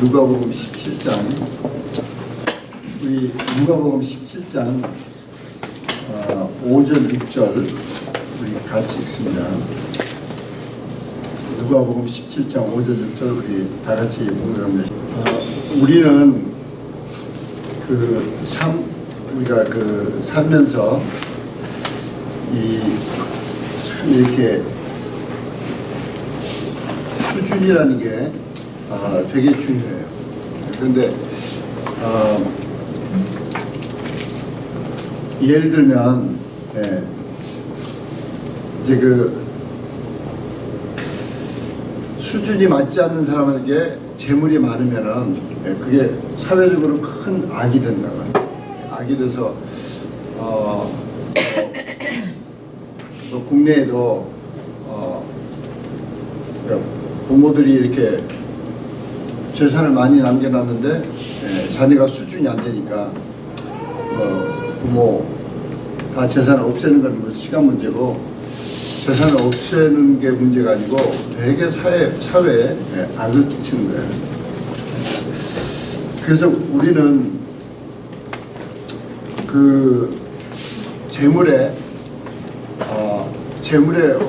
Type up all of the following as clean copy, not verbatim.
누가복음 17장, 우리 누가복음 17장 5절 6절 우리 같이 읽습니다. 누가복음 17장 5절 6절 우리 다 같이 읽습니다. 우리는 우리가 살면서 참 이렇게 수준이라는 게 되게 중요해요. 그런데 예를 들면 이제 수준이 맞지 않는 사람에게 재물이 많으면은 그게 사회적으로 큰 악이 된다고. 악이 돼서 또 국내에도 부모들이 이렇게 재산을 많이 남겨놨는데 자녀가 수준이 안 되니까 부모 다 재산을 없애는 건 무슨 시간 문제고, 재산을 없애는 게 문제가 아니고 되게 사회에 악을 끼치는 거예요. 그래서 우리는 그 재물에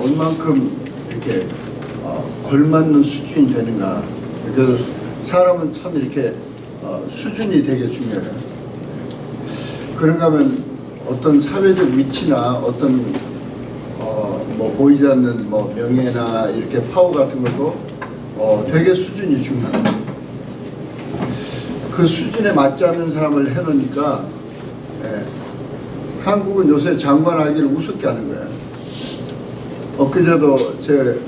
얼만큼 이렇게 걸맞는 수준이 되는가. 그래서 사람은 참 이렇게 수준이 되게 중요해요. 그런가 하면 어떤 사회적 위치나 어떤 보이지 않는 명예나 이렇게 파워 같은 것도 되게 수준이 중요해요. 그 수준에 맞지 않는 사람을 해놓으니까 한국은 요새 장관 알기를 우습게 하는 거예요. 엊그제도 제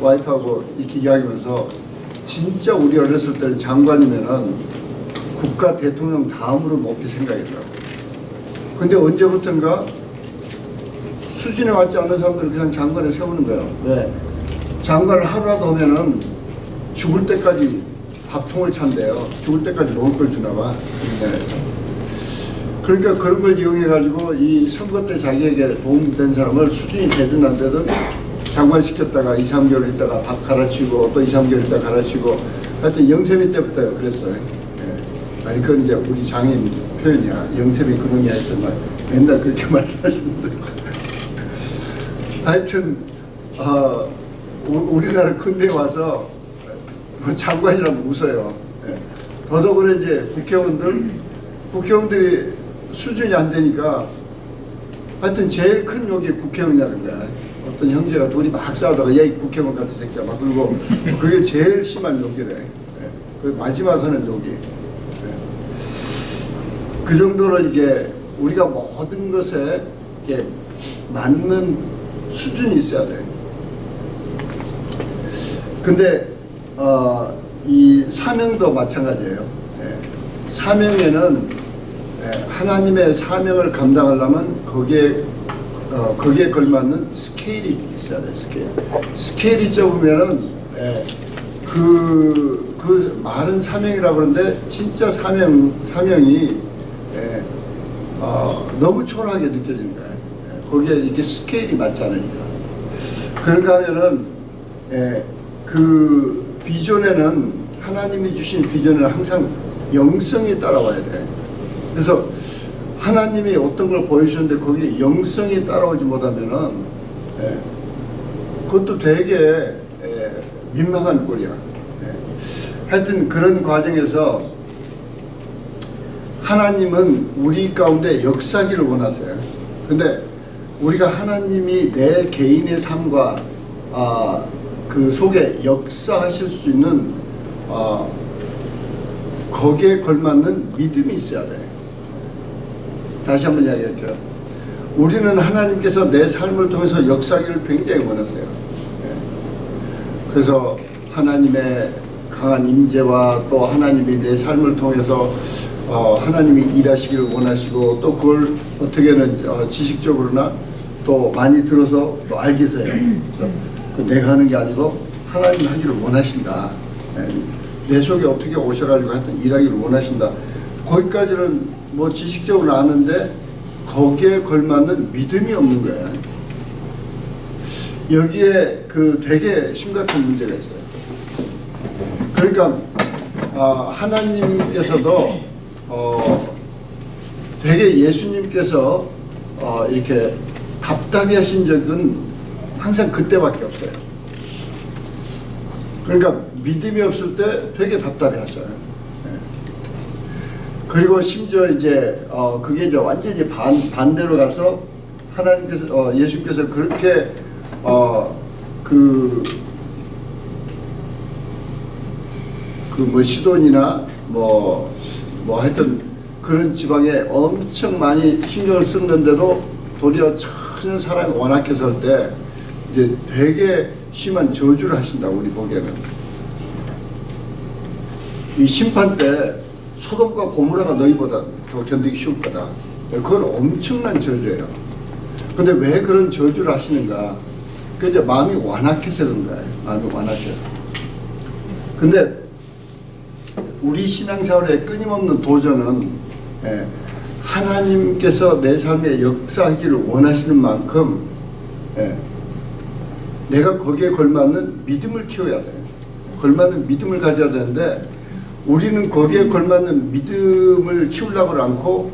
와이프하고 이렇게 이야기하면서, 진짜 우리 어렸을 때는 장관이면은 국가 대통령 다음으로 높이 생각했더라고요. 근데 언제부턴가 수준에 맞지 않는 사람들을 그냥 장관에 세우는 거예요. 왜? 장관을 하루라도 하면은 죽을 때까지 밥통을 찬대요. 죽을 때까지 먹을 걸 주나 봐. 그러니까 그런 걸 이용해가지고 이 선거 때 자기에게 도움된 사람을 수준이 되든 안 되든 장관 시켰다가 2, 3개월 있다가 밥 갈아치고 또 2, 3개월 있다가 갈아치고, 하여튼 영세미 때부터 그랬어요. 아니 그건 이제 우리 장인 표현이야. 영세미 그놈이 하여튼 맨날 그렇게 말씀하시는데 하여튼 우리나라 근대에 와서 장관이라면 웃어요. 더더구나 이제 국회의원들이 수준이 안 되니까 하여튼 제일 큰 욕이 국회의원이라는 거야. 어떤 형제가 둘이 막 싸우다가 얘 국회의원 같은 새끼야 막 그러고, 그게 제일 심한 욕이래. 그 마지막 하는 욕이. 그 정도로 이게 우리가 모든 것에 이게 맞는 수준이 있어야 돼. 근데 이 사명도 마찬가지예요. 사명에는 하나님의 사명을 감당하려면 거기에 걸맞는 스케일이 있어야 돼. 스케일이 적으면은 그 많은 사명이라고 그러는데 진짜 사명이 너무 초라하게 느껴지는 거야. 거기에 이렇게 스케일이 맞지 않으니까. 그런가 하면은 그 비전에는, 하나님이 주신 비전에는 항상 영성이 따라와야 돼. 그래서 하나님이 어떤 걸 보여주셨는데 거기에 영성이 따라오지 못하면은 그것도 되게 민망한 꼴이야. 하여튼 그런 과정에서 하나님은 우리 가운데 역사하기를 원하세요. 근데 우리가 하나님이 내 개인의 삶과 그 속에 역사하실 수 있는 거기에 걸맞는 믿음이 있어야 돼. 다시 한번 이야기할게요. 우리는 하나님께서 내 삶을 통해서 역사하기를 굉장히 원하세요. 그래서 하나님의 강한 임재와 또 하나님이 내 삶을 통해서 하나님이 일하시기를 원하시고, 또 그걸 어떻게는 지식적으로나 또 많이 들어서 또 알게 돼요. 그래서 내가 하는 게 아니고 하나님이 하기를 원하신다. 내 속에 어떻게 오셔가지고 하여튼 일하기를 원하신다. 거기까지는 지식적으로 아는데 거기에 걸맞는 믿음이 없는 거야. 여기에 되게 심각한 문제가 있어요. 그러니까 하나님께서도 되게 예수님께서 이렇게 답답해 하신 적은 항상 그때밖에 없어요. 그러니까 믿음이 없을 때 되게 답답해 하셔요. 그리고 심지어 이제 그게 이제 완전히 반대로 가서 하나님께서 예수님께서 그렇게 뭐 시돈이나 뭐 하여튼 그런 지방에 엄청 많이 신경을 쓰는데도 도리어 전혀 사람이 완악해서 할 때 이제 되게 심한 저주를 하신다고 우리 보기에는. 이 심판 때 소돔과 고모라가 너희보다 더 견디기 쉬울 거다. 그건 엄청난 저주예요. 근데 왜 그런 저주를 하시는가? 그 이제 마음이 완악해서 그런 거예요. 마음이 완악해서. 근데 우리 신앙생활의 끊임없는 도전은 하나님께서 내 삶에 역사하기를 원하시는 만큼 내가 거기에 걸맞는 믿음을 키워야 돼. 걸맞는 믿음을 가져야 되는데 우리는 거기에 걸맞는 믿음을 키우려고 않고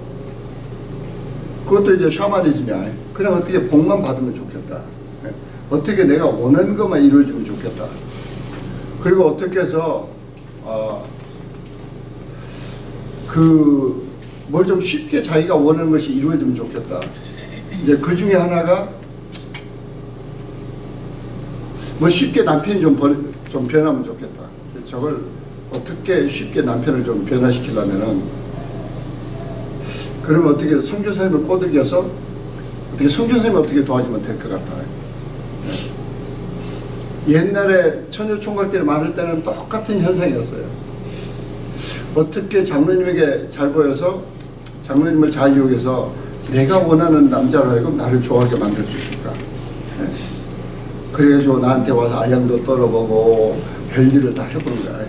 그것도 이제 샤머니즘이야. 그냥 어떻게 복만 받으면 좋겠다. 어떻게 내가 원하는 것만 이루어지면 좋겠다. 그리고 어떻게 해서 뭘 좀 쉽게 자기가 원하는 것이 이루어지면 좋겠다. 이제 그 중에 하나가 뭐 쉽게 남편이 좀 변하면 좋겠다. 저걸 어떻게 쉽게 남편을 좀 변화시키려면은 그러면 어떻게 선교사님을 꼬드겨서 어떻게 선교사님이 어떻게 도와주면 될 것 같아요. 옛날에 처녀총각 때를 많을 때는 똑같은 현상이었어요. 어떻게 장로님에게 잘 보여서 장로님을 잘 이용해서 내가 원하는 남자로 하여금 나를 좋아하게 만들 수 있을까. 그래가지고 나한테 와서 아양도 떨어보고 별일을 다 해보는 거야.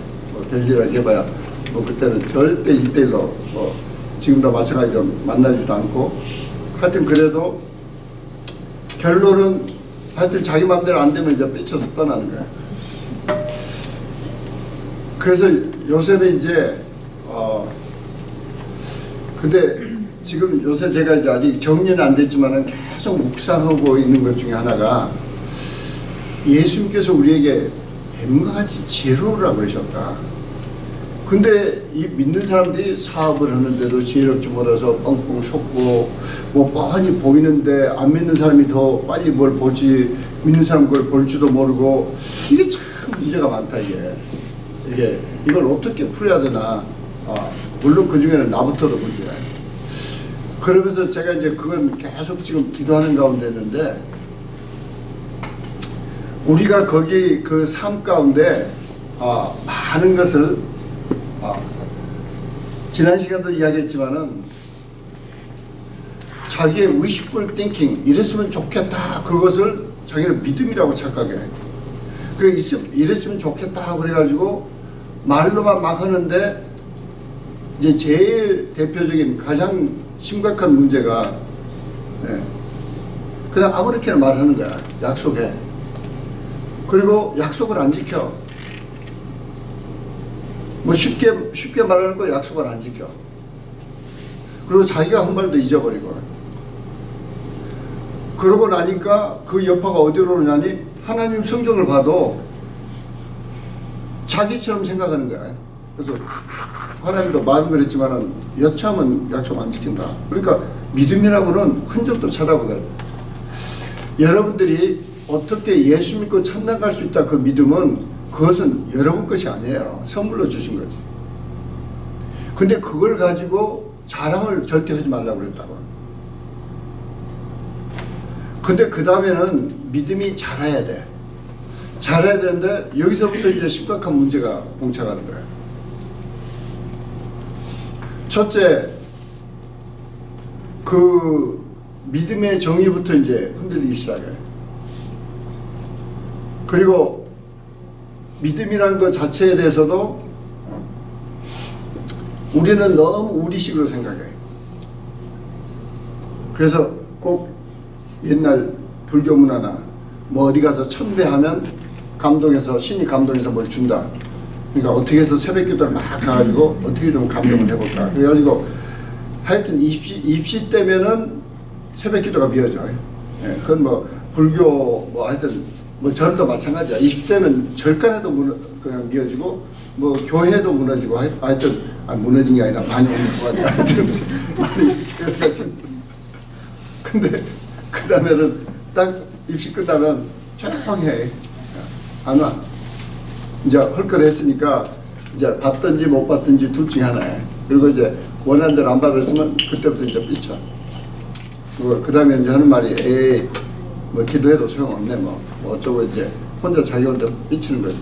별일을 해봐야 그때는 절대 1대1로 지금도 마찬가지로 만나지도 않고 하여튼 그래도 결론은 하여튼 자기 마음대로 안 되면 이제 삐쳐서 떠나는 거야. 그래서 요새는 이제 근데 지금 요새 제가 이제 아직 정리는 안 됐지만은 계속 묵상하고 있는 것 중에 하나가 예수님께서 우리에게 뱀과 같이 지혜로우라고 그러셨다. 근데 이 믿는 사람들이 사업을 하는데도 지혜롭지 못해서 뻥뻥 속고 뭐 뻔히 보이는데 안 믿는 사람이 더 빨리 뭘 보지 믿는 사람 그걸 볼지도 모르고 이게 참 문제가 많다 이걸 어떻게 풀어야 되나. 물론 그 중에는 나부터도 문제야. 그러면서 제가 이제 그건 계속 지금 기도하는 가운데 있는데 우리가 거기 그 삶 가운데 많은 것을 지난 시간도 이야기했지만은 자기의 wishful thinking 이랬으면 좋겠다 그것을 자기는 믿음이라고 착각해. 그래 이랬으면 좋겠다 그래가지고 말로만 막 하는데 이제 제일 대표적인 가장 심각한 문제가 그냥 아무렇게나 말하는 거야. 약속해. 그리고 약속을 안 지켜. 뭐 쉽게 말하는 거 약속을 안 지켜. 그리고 자기가 한 말도 잊어버리고. 그러고 나니까 그 여파가 어디로 오냐니 하나님 성경을 봐도 자기처럼 생각하는 거야. 그래서 하나님도 말은 그랬지만은 여차하면 약속 안 지킨다. 그러니까 믿음이라고는 흔적도 찾아보거든. 여러분들이 어떻게 예수 믿고 천당 갈 수 있다 그 믿음은 그것은 여러분 것이 아니에요. 선물로 주신 거지. 근데 그걸 가지고 자랑을 절대 하지 말라고 그랬다고. 근데 그 다음에는 믿음이 자라야 돼. 잘해야 되는데 여기서부터 이제 심각한 문제가 봉착하는 거예요. 첫째, 그 믿음의 정의부터 이제 흔들리기 시작해요. 그리고 믿음이라는 것 자체에 대해서도 우리는 너무 우리식으로 생각해요. 그래서 꼭 옛날 불교 문화나 뭐 어디 가서 천배하면 감동해서 신이 감동해서 뭘 준다. 그러니까 어떻게 해서 새벽 기도를 막 가가지고 어떻게 좀 감동을 해볼까. 그래가지고 하여튼 입시 때면은 새벽 기도가 미어져. 예, 그건 뭐 불교 뭐 하여튼 뭐 절도 마찬가지야. 입시 때는 절간에도 그냥 미어지고 뭐 교회도 무너지고 하여튼 무너진 게 아니라 많이 옮기고 하여튼 많이 그래가지고 근데 그 다음에는 딱 입시 끝나면 조용해. 안 와. 이제 헐끗했으니까 이제 받든지 못 받든지 둘 중에 하나야. 그리고 이제 원하는 대로 안 받았으면 그때부터 이제 삐쳐. 그 다음에 이제 하는 말이 에이 뭐 기도해도 소용없네 뭐 어쩌고 이제 혼자 자기 혼자 삐치는 거지.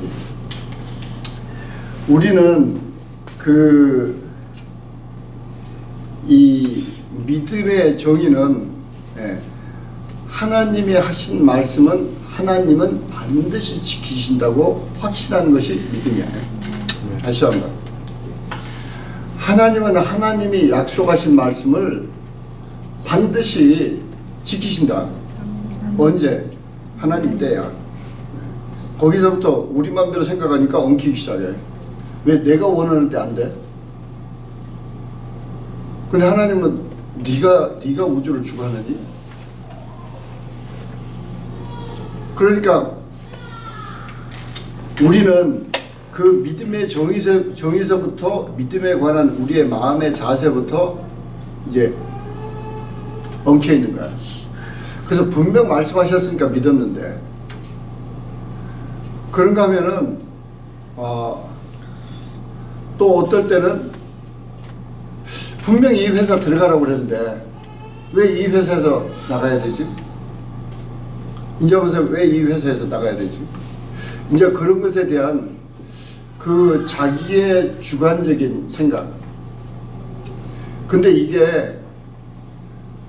우리는 이 믿음의 정의는 하나님이 하신 말씀은 하나님은 반드시 지키신다고 확신하는 것이 믿음이야. 다시 한번. 하나님은 하나님이 약속하신 말씀을 반드시 지키신다. 언제? 하나님 때야. 거기서부터 우리 마음대로 생각하니까 엉키기 시작해. 왜 내가 원하는 때 안 돼? 근데 하나님은 네가 우주를 주관하니? 그러니까 우리는 그 믿음의 정의서부터 믿음에 관한 우리의 마음의 자세부터 이제 엉켜 있는 거야. 그래서 분명 말씀하셨으니까 믿었는데 그런가 하면은 또 어떨 때는 분명히 이 회사 들어가라고 그랬는데 왜 이 회사에서 나가야 되지? 이제 보세요. 왜 이 회사에서 나가야 되지? 이제 그런 것에 대한 그 자기의 주관적인 생각. 근데 이게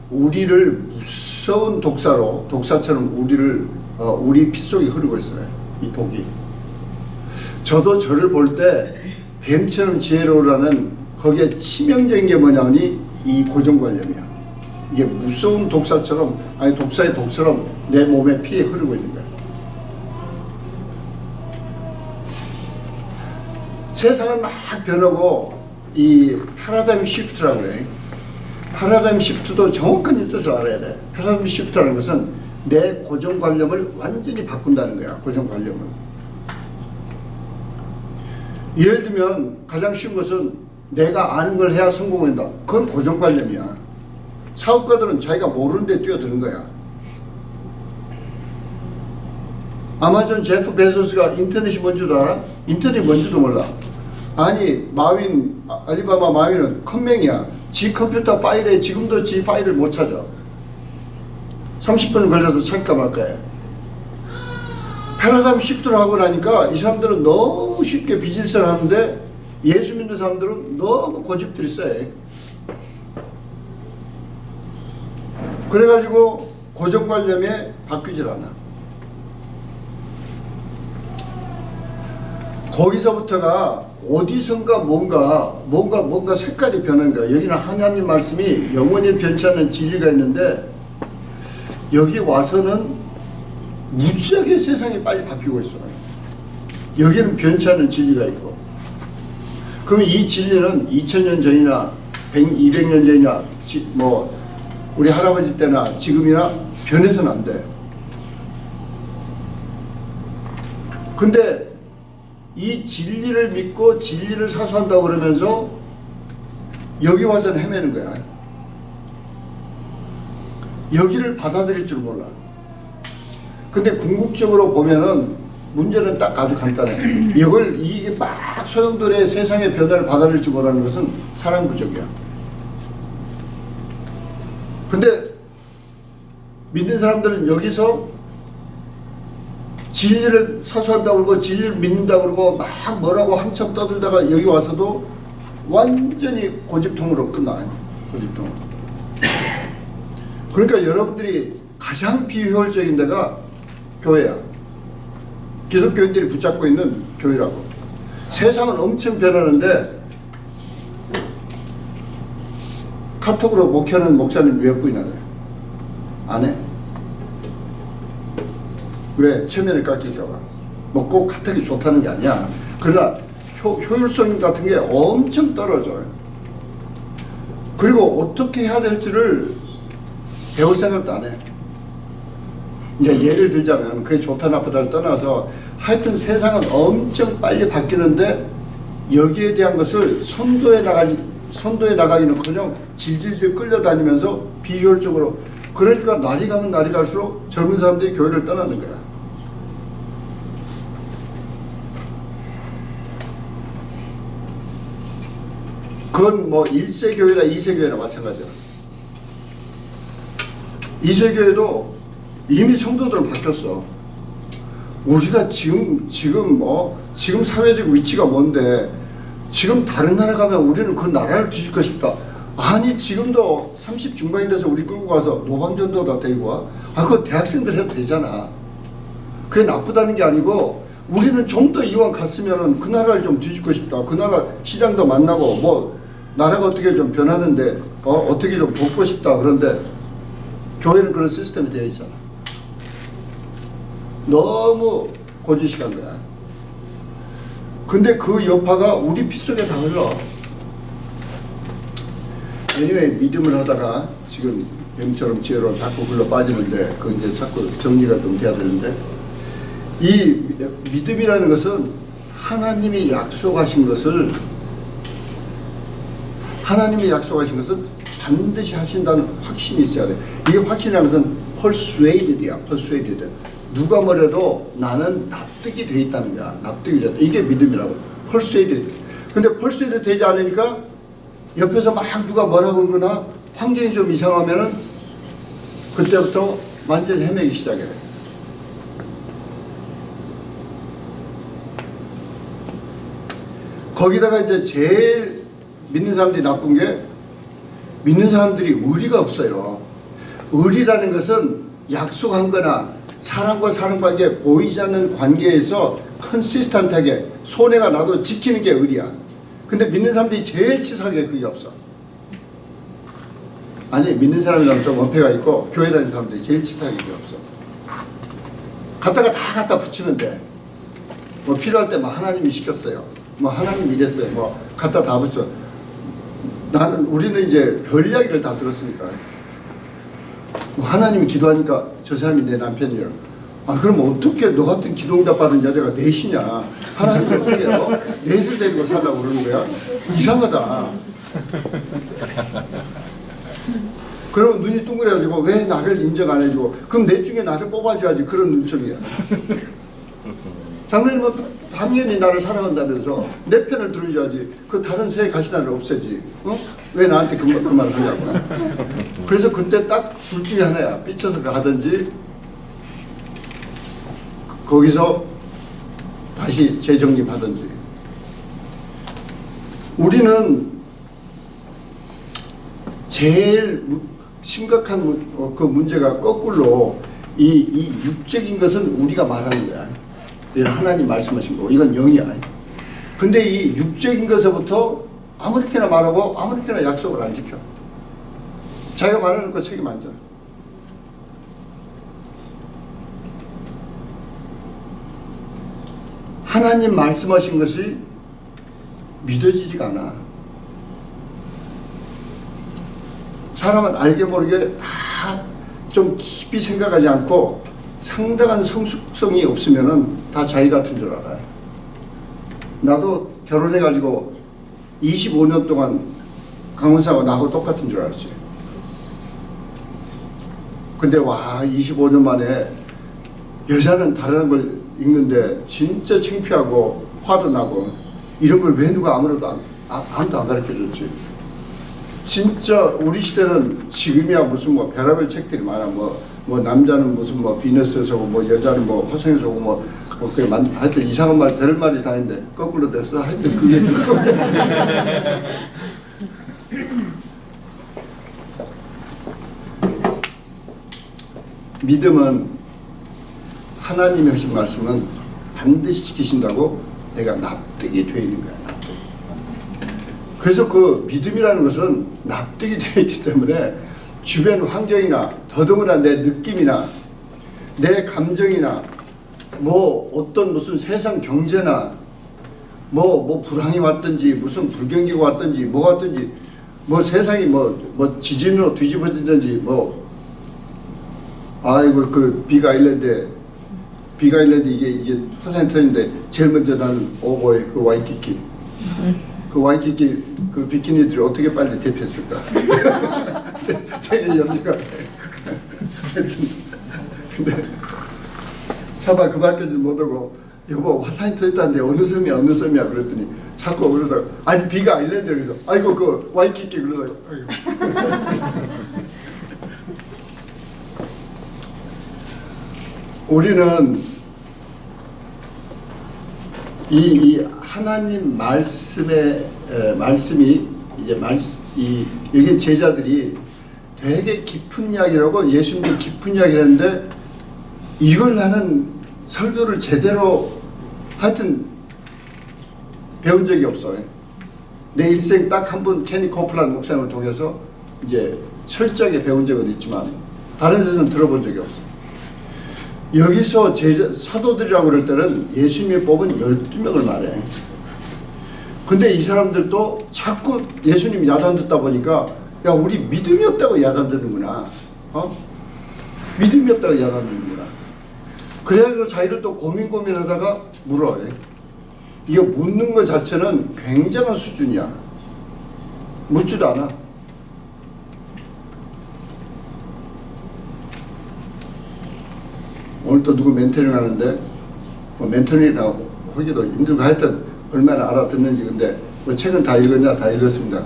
우리를 무서운 독사처럼 우리 피 속에 흐르고 있어요. 이 독이. 저도 저를 볼 때 뱀처럼 지혜로우라는 거기에 치명적인 게 뭐냐니 이 고정관념이야. 이게 무서운 독사처럼 독사의 독처럼 내 몸에 피에 흐르고 있는 거야. 세상은 막 변하고 이 패러다임 시프트라고 그래. 패러다임 시프트도 정확한 이 뜻을 알아야 돼. 패러다임 시프트라는 것은 내 고정관념을 완전히 바꾼다는 거야. 고정관념을. 예를 들면 가장 쉬운 것은 내가 아는 걸 해야 성공한다. 그건 고정관념이야. 사업가들은 자기가 모르는 데 뛰어드는 거야. 아마존 제프 베조스가 인터넷이 뭔지도 알아? 인터넷이 뭔지도 몰라. 아니 알리바바 마윈은 컴맹이야. 지 컴퓨터 파일에 지금도 지 파일을 못 찾아. 30분 걸려서 찾을까 말까해. 패러다임 시프트를 하고 나니까 이 사람들은 너무 쉽게 비즈니스를 하는데 예수 믿는 사람들은 너무 고집들이 세. 그래가지고 고정관념에 바뀌질 않아. 거기서부터가 어디선가 뭔가 색깔이 변하는 거야. 여기는 하나님 말씀이 영원히 변치 않는 진리가 있는데 여기 와서는 무지하게 세상이 빨리 바뀌고 있어요. 여기는 변치 않는 진리가 있고. 그럼 이 진리는 2000년 전이나 200년 전이나 우리 할아버지 때나 지금이나 변해서는 안 돼. 근데 이 진리를 믿고 진리를 사수한다고 그러면서 여기 와서는 헤매는 거야. 여기를 받아들일 줄 몰라. 근데 궁극적으로 보면은 문제는 딱 아주 간단해. 이게 막 소용돌이의 세상의 변화를 받아들일 줄 모르는 것은 사람 부족이야. 근데 믿는 사람들은 여기서 진리를 사수한다고 그러고 진리를 믿는다고 그러고 막 뭐라고 한참 떠들다가 여기 와서도 완전히 고집통으로 끝나. 고집통으로. 그러니까 여러분들이 가장 비효율적인 데가 교회야. 기독교인들이 붙잡고 있는 교회라고. 세상은 엄청 변하는데 카톡으로 목회하는 목사님 몇 분이나 돼요? 안 해? 왜? 체면을 깎일까봐. 뭐 꼭 카톡이 좋다는 게 아니야. 그러나 효율성 같은 게 엄청 떨어져요. 그리고 어떻게 해야 될지를 배울 생각도 안 해. 이제 예를 들자면 그게 좋다 나쁘다를 떠나서 하여튼 세상은 엄청 빨리 바뀌는데 여기에 대한 것을 선도에 나가기는커녕 질질질 끌려다니면서 비효율적으로, 그러니까 날이 가면 날이 갈수록 젊은 사람들이 교회를 떠나는 거야. 그건 뭐 1세 교회나 2세 교회나 마찬가지야. 2세 교회도 이미 성도들은 바뀌었어. 우리가 지금 사회적 위치가 뭔데 지금 다른 나라 가면 우리는 그 나라를 뒤집고 싶다. 아니 지금도 30 중반이 돼서 우리 끌고 가서 노방전도다 데리고 와. 그거 대학생들 해도 되잖아. 그게 나쁘다는 게 아니고 우리는 좀 더 이왕 갔으면은 그 나라를 좀 뒤집고 싶다. 그 나라 시장도 만나고 뭐 나라가 어떻게 좀 변하는데 어떻게 좀 돕고 싶다. 그런데 교회는 그런 시스템이 되어 있잖아. 너무 고지식한 거야. 근데 그 여파가 우리 피 속에 다 흘러. anyway, 믿음을 하다가 지금 뱀처럼 지혜로 자꾸 흘러 빠지는데 그 이제 자꾸 정리가 좀 돼야 되는데, 이 믿음이라는 것은 하나님이 약속하신 것을 반드시 하신다는 확신이 있어야 돼. 이게 확신이라는 것은 persuaded야. persuaded. 누가 뭐래도 나는 납득이 돼 있다는 거야. 납득이 돼. 이게 믿음이라고. persuaded. 근데 persuaded 되지 않으니까 옆에서 막 누가 뭐라고 그러거나 환경이 좀 이상하면은 그때부터 완전히 헤매기 시작해. 거기다가 이제 제일 믿는 사람들이 나쁜 게, 믿는 사람들이 의리가 없어요. 의리라는 것은 약속한 거나 사람과 사람 관계, 보이지 않는 관계에서 컨시스턴트하게 손해가 나도 지키는 게 의리야. 근데 믿는 사람들이 제일 치사하게 그게 없어. 아니 믿는 사람이라면 좀 어폐가 있고 교회 다니는 사람들이 제일 치사하게 그게 없어. 갖다 붙이면 돼. 뭐 필요할 때 막 하나님이 시켰어요. 뭐 하나님 이랬어요. 뭐 갖다 다 붙여. 우리는 이제 별 이야기를 다 들었으니까. 뭐 하나님이 기도하니까 저 사람이 내 남편이야. 그럼 어떻게 너 같은 기도응답 받은 여자가 넷이냐? 하나님이 어떻게 넷을 데리고 살라고 그러는 거야? 이상하다. 그럼 눈이 둥그래가지고 왜 나를 인정 안 해주고, 그럼 넷 중에 나를 뽑아줘야지. 그런 눈총이야. 장로님은 당연히 나를 사랑한다면서 내 편을 들어줘야지. 그 다른 새 가시나를 없애지. 왜 나한테 그 말을 하냐고. 그래서 그때 딱 둘 중에 하나야. 삐쳐서 가든지 거기서 다시 재정립하든지. 우리는 제일 심각한 그 문제가 거꾸로 이 육적인 것은 우리가 말하는 거야. 이건 하나님 말씀하신 거고 이건 영이야. 근데 이 육적인 것부터 아무렇게나 말하고 아무렇게나 약속을 안 지켜. 자기가 말하는 거 책임 안 져. 하나님 말씀하신 것이 믿어지지가 않아. 사람은 알게 모르게 다 좀 깊이 생각하지 않고 상당한 성숙성이 없으면은 다 자기 같은 줄 알아요. 나도 결혼해가지고 25년 동안 강원사가 나하고 똑같은 줄 알았지. 근데 25년 만에 여자는 다른 걸 읽는데 진짜 창피하고 화도 나고, 이런 걸 왜 누가 아무도 안 가르쳐줬지. 진짜 우리 시대는 지금이야 무슨 뭐 별의별 책들이 많아. 뭐 남자는 무슨 뭐 비너스에서 오고 뭐 여자는 뭐 화성에서 오고 뭐 그게 하여튼 이상한 말 별 말이 다 있는데 거꾸로 됐어. 하여튼 그게 믿음은 하나님이 하신 말씀은 반드시 지키신다고 내가 납득이 되어 있는 거야. 납득. 그래서 그 믿음이라는 것은 납득이 되어 있기 때문에 주변 환경이나 더더구나 내 느낌이나 내 감정이나 뭐 어떤 무슨 세상 경제나 뭐 불황이 왔든지 무슨 불경기가 왔든지 뭐가 왔든지 뭐 세상이 뭐 지진으로 뒤집어지든지 뭐 아이고 그 빅아일랜드 이게 화산이 터진데 제일 먼저 나는 오보의 그 와이키키 그 와이키키 그 비키니들이 어떻게 빨리 대피했을까 되게 염려가 하여튼 근데 차마 그 밖에서 못 오고 여보 화산이 터졌다는데 어느 섬이야 그랬더니 자꾸 그러다가 아니 빅아일랜드 그래서 아이고 그 와이키키 그러다가 우리는 이 하나님 말씀이 이제 여기 제자들이 되게 깊은 이야기라고 예수님도 깊은 이야기를 했는데 이걸 나는 설교를 제대로 하여튼 배운 적이 없어요. 내 일생 딱 한 번 케니 코프란 목사님을 통해서 이제 철저하게 배운 적은 있지만 다른 데서는 들어본 적이 없어요. 여기서 사도들이라고 그럴 때는 예수님이 뽑은 12명을 말해. 근데 이 사람들도 자꾸 예수님 야단 듣다 보니까 야 우리 믿음이 없다고 야단 듣는구나. 믿음이 없다고 야단 듣는구나. 그래가지고 자기를 또 고민하다가 물어요. 이거 묻는 것 자체는 굉장한 수준이야. 묻지도 않아. 오늘 또 누구 멘토링 하는데 뭐 멘토링이라고 하기도 힘들고 하여튼 얼마나 알아듣는지. 근데 뭐 책은 다 읽었냐? 다 읽었습니다.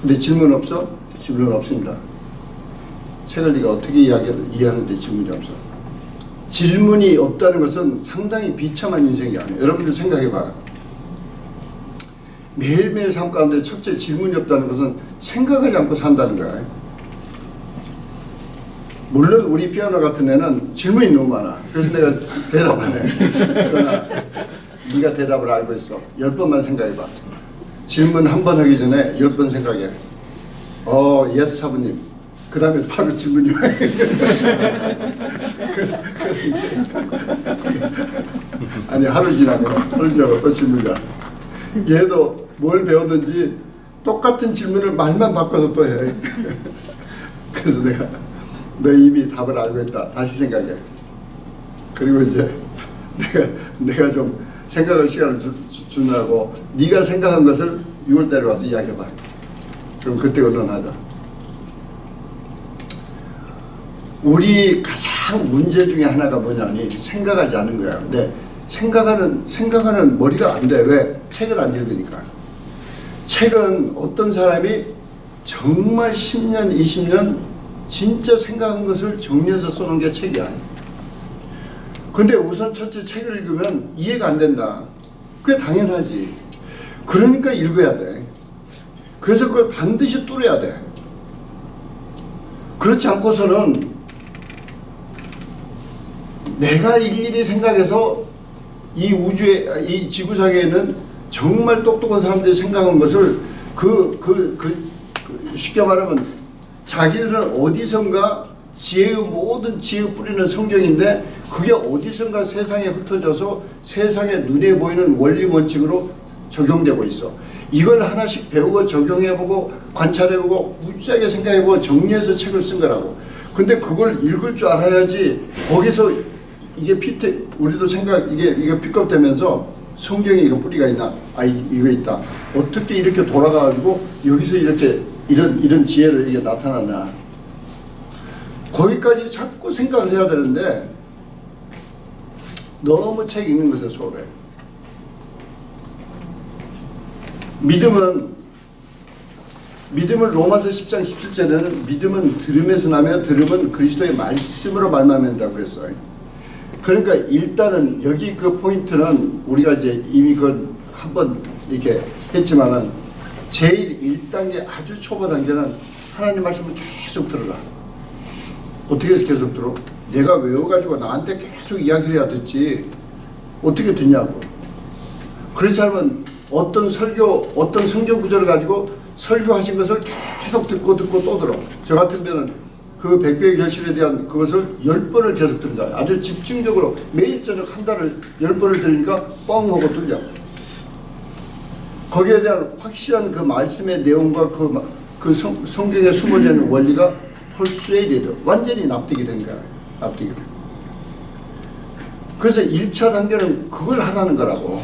근데 질문 없어? 질문 없습니다. 책을 네가 어떻게 이해하는데 질문이 없어. 질문이 없다는 것은 상당히 비참한 인생이 아니에요. 여러분들 생각해봐. 매일매일 삶 가운데 첫째 질문이 없다는 것은 생각하지 않고 산다는 거야. 물론 우리 피아노 같은 애는 질문이 너무 많아. 그래서 내가 대답 안 해. 그러나 네가 대답을 알고 있어. 10번만 생각해봐. 질문 한 번 하기 전에 10번 생각해. 예수 사부님. 그 다음에 바로 질문이 와. 그래서 이제 아니 하루 지나고 또 질문이야. 얘도 뭘 배웠는지 똑같은 질문을 말만 바꿔서 또 해. 그래서 너 이미 답을 알고 있다. 다시 생각해. 그리고 이제 내가 좀 생각할 시간을 주느라고 네가 생각한 것을 6월달에 와서 이야기해봐. 그럼 그때 의논하자. 우리 가장 문제 중에 하나가 뭐냐니 생각하지 않는 거야. 근데 생각하는 머리가 안 돼. 왜? 책을 안 읽으니까. 책은 어떤 사람이 정말 10년, 20년 진짜 생각한 것을 정리해서 써놓은 게 책이야. 근데 우선 첫째 책을 읽으면 이해가 안 된다. 그게 당연하지. 그러니까 읽어야 돼. 그래서 그걸 반드시 뚫어야 돼. 그렇지 않고서는 내가 일일이 생각해서 이 우주에, 이 지구상에 있는 정말 똑똑한 사람들이 생각한 것을 쉽게 말하면 자기들은 어디선가 모든 지혜의 뿌리는 성경인데 그게 어디선가 세상에 흩어져서 세상에 눈에 보이는 원리 원칙으로 적용되고 있어. 이걸 하나씩 배우고 적용해보고 관찰해보고 무지하게 생각해보고 정리해서 책을 쓴 거라고. 근데 그걸 읽을 줄 알아야지. 거기서 이게 우리도 이게 픽업되면서 성경에 이거 뿌리가 있나? 이거 있다. 어떻게 이렇게 돌아가가지고 여기서 이런 지혜를 이게 나타나나? 거기까지 자꾸 생각을 해야 되는데 너무 책 읽는 것에 소홀해. 믿음을 로마서 10장 17절에는 믿음은 들음에서 나며 들음은 그리스도의 말씀으로 말미암는다고 그랬어요. 그러니까 일단은 여기 그 포인트는 우리가 이제 이미 그 한번 이렇게 했지만은 제일 1단계 아주 초보 단계는 하나님 말씀을 계속 들어라. 어떻게 해서 계속 들어? 내가 외워가지고 나한테 계속 이야기를 해야 듣지. 어떻게 듣냐고. 그렇지 않으면 어떤 성경 구절을 가지고 설교하신 것을 계속 듣고 또 들어. 저 같은 데는 그 백배의 결실에 대한 그것을 10번을 계속 들은다. 아주 집중적으로 매일 저녁 한 달을 10번을 들으니까 뻥 하고 뚫려. 거기에 대한 확실한 그 말씀의 내용과 그 성경에 숨어져 있는 원리가 펄수에이드 완전히 납득이 된 거야. 납득이 돼. 그래서 1차 단계는 그걸 하라는 거라고.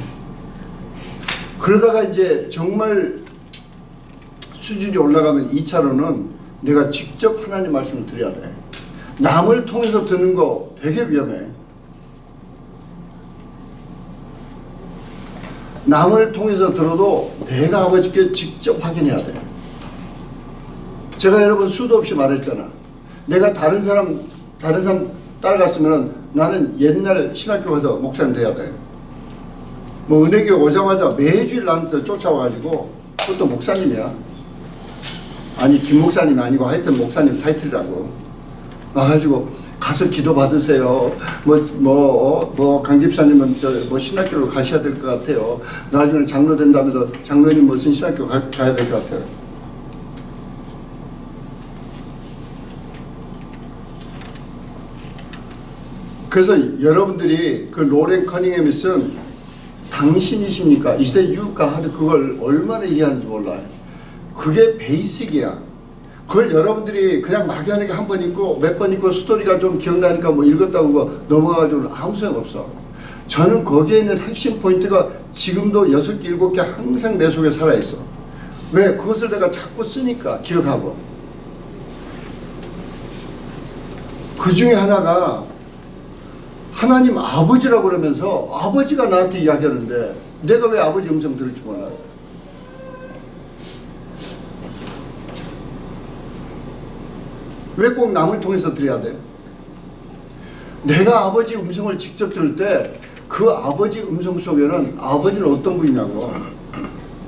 그러다가 이제 정말 수준이 올라가면 2차로는 내가 직접 하나님 말씀을 드려야 돼. 남을 통해서 듣는 거 되게 위험해. 남을 통해서 들어도 내가 아버지께 직접 확인해야 돼. 제가 여러분 수도 없이 말했잖아. 내가 다른 사람 따라갔으면 나는 옛날 신학교 가서 목사님 돼야 돼. 뭐 은혜교 오자마자 매주일 나한테 쫓아와가지고 그것도 목사님이야. 아니 김 목사님이 아니고 하여튼 목사님 타이틀이라고. 와가지고 가서 기도 받으세요. 강 집사님은 뭐 신학교로 가셔야 될 것 같아요. 나중에 장로 된다면 장로님 무슨 신학교 가야 될 것 같아요. 그래서 여러분들이 그 로렌 커닝햄이 쓴 당신이십니까? 이 시대 유가 하는 그걸 얼마나 이해하는지 몰라요. 그게 베이직이야. 그걸 여러분들이 그냥 막연하게 한 번 읽고 몇 번 읽고 스토리가 좀 기억나니까 뭐 읽었다고 뭐 넘어가가지고는 아무 소용없어. 저는 거기에 있는 핵심 포인트가 지금도 6개, 7개 항상 내 속에 살아있어. 왜? 그것을 내가 자꾸 쓰니까 기억하고. 그 중에 하나가 하나님 아버지라고 그러면서 아버지가 나한테 이야기하는데 내가 왜 아버지 음성 들을 줄 몰라요? 왜 꼭 남을 통해서 들어야 돼? 내가 아버지 음성을 직접 들을 때 그 아버지 음성 속에는 아버지는 어떤 분이냐고.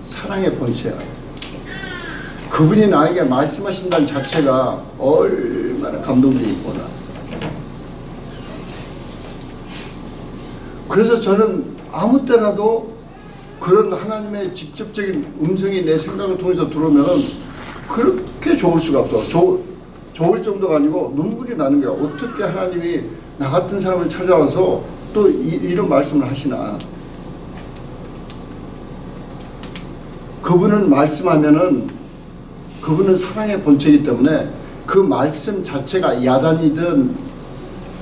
사랑의 본체야. 그분이 나에게 말씀하신다는 자체가 얼마나 감동적이 있구나. 그래서 저는 아무 때라도 그런 하나님의 직접적인 음성이 내 생각을 통해서 들어오면 그렇게 좋을 수가 없어. 좋을 정도가 아니고 눈물이 나는 거야. 어떻게 하나님이 나 같은 사람을 찾아와서 또 이런 말씀을 하시나. 그분은 말씀하면은 그분은 사랑의 본체이기 때문에 그 말씀 자체가 야단이든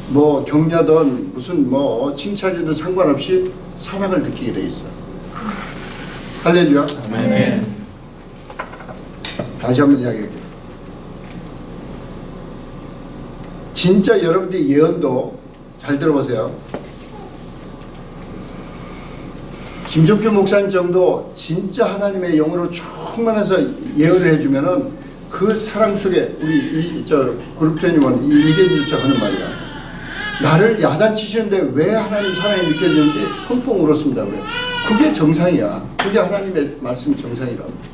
뭐 격려든 무슨 뭐 칭찬이든 상관없이 사랑을 느끼게 돼 있어. 할렐루야. 아멘. 다시 한번 이야기할게요. 진짜 여러분들이 예언도 잘 들어보세요. 김종규 목사님 정도 진짜 하나님의 영으로 충만해서 예언을 해주면은 그 사랑 속에 우리 그룹 트레이닝원 이대진조차 하는 말이야. 나를 야단치시는데 왜 하나님 사랑이 느껴지는지 펑펑 울었습니다. 그래. 그게 정상이야. 그게 하나님의 말씀 정상이라고.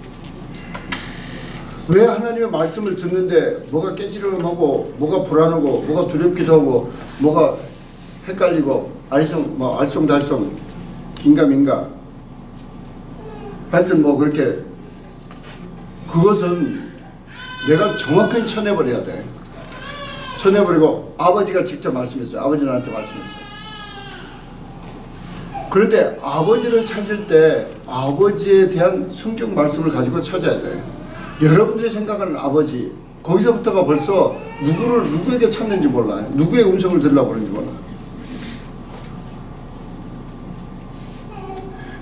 왜 하나님의 말씀을 듣는데 뭐가 깨지름하고 뭐가 불안하고 뭐가 두렵기도 하고 뭐가 헷갈리고 알쏭달쏭 긴가민가 하여튼 뭐 그렇게 그것은 내가 정확하게 쳐내버려야 돼. 쳐내버리고 아버지가 직접 말씀했어요. 아버지 나한테 말씀했어요. 그런데 아버지를 찾을 때 아버지에 대한 성경 말씀을 가지고 찾아야 돼. 여러분들이 생각하는 아버지 거기서부터가 벌써 누구에게 찾는지 몰라요. 누구의 음성을 들으려고 그러는지 몰라.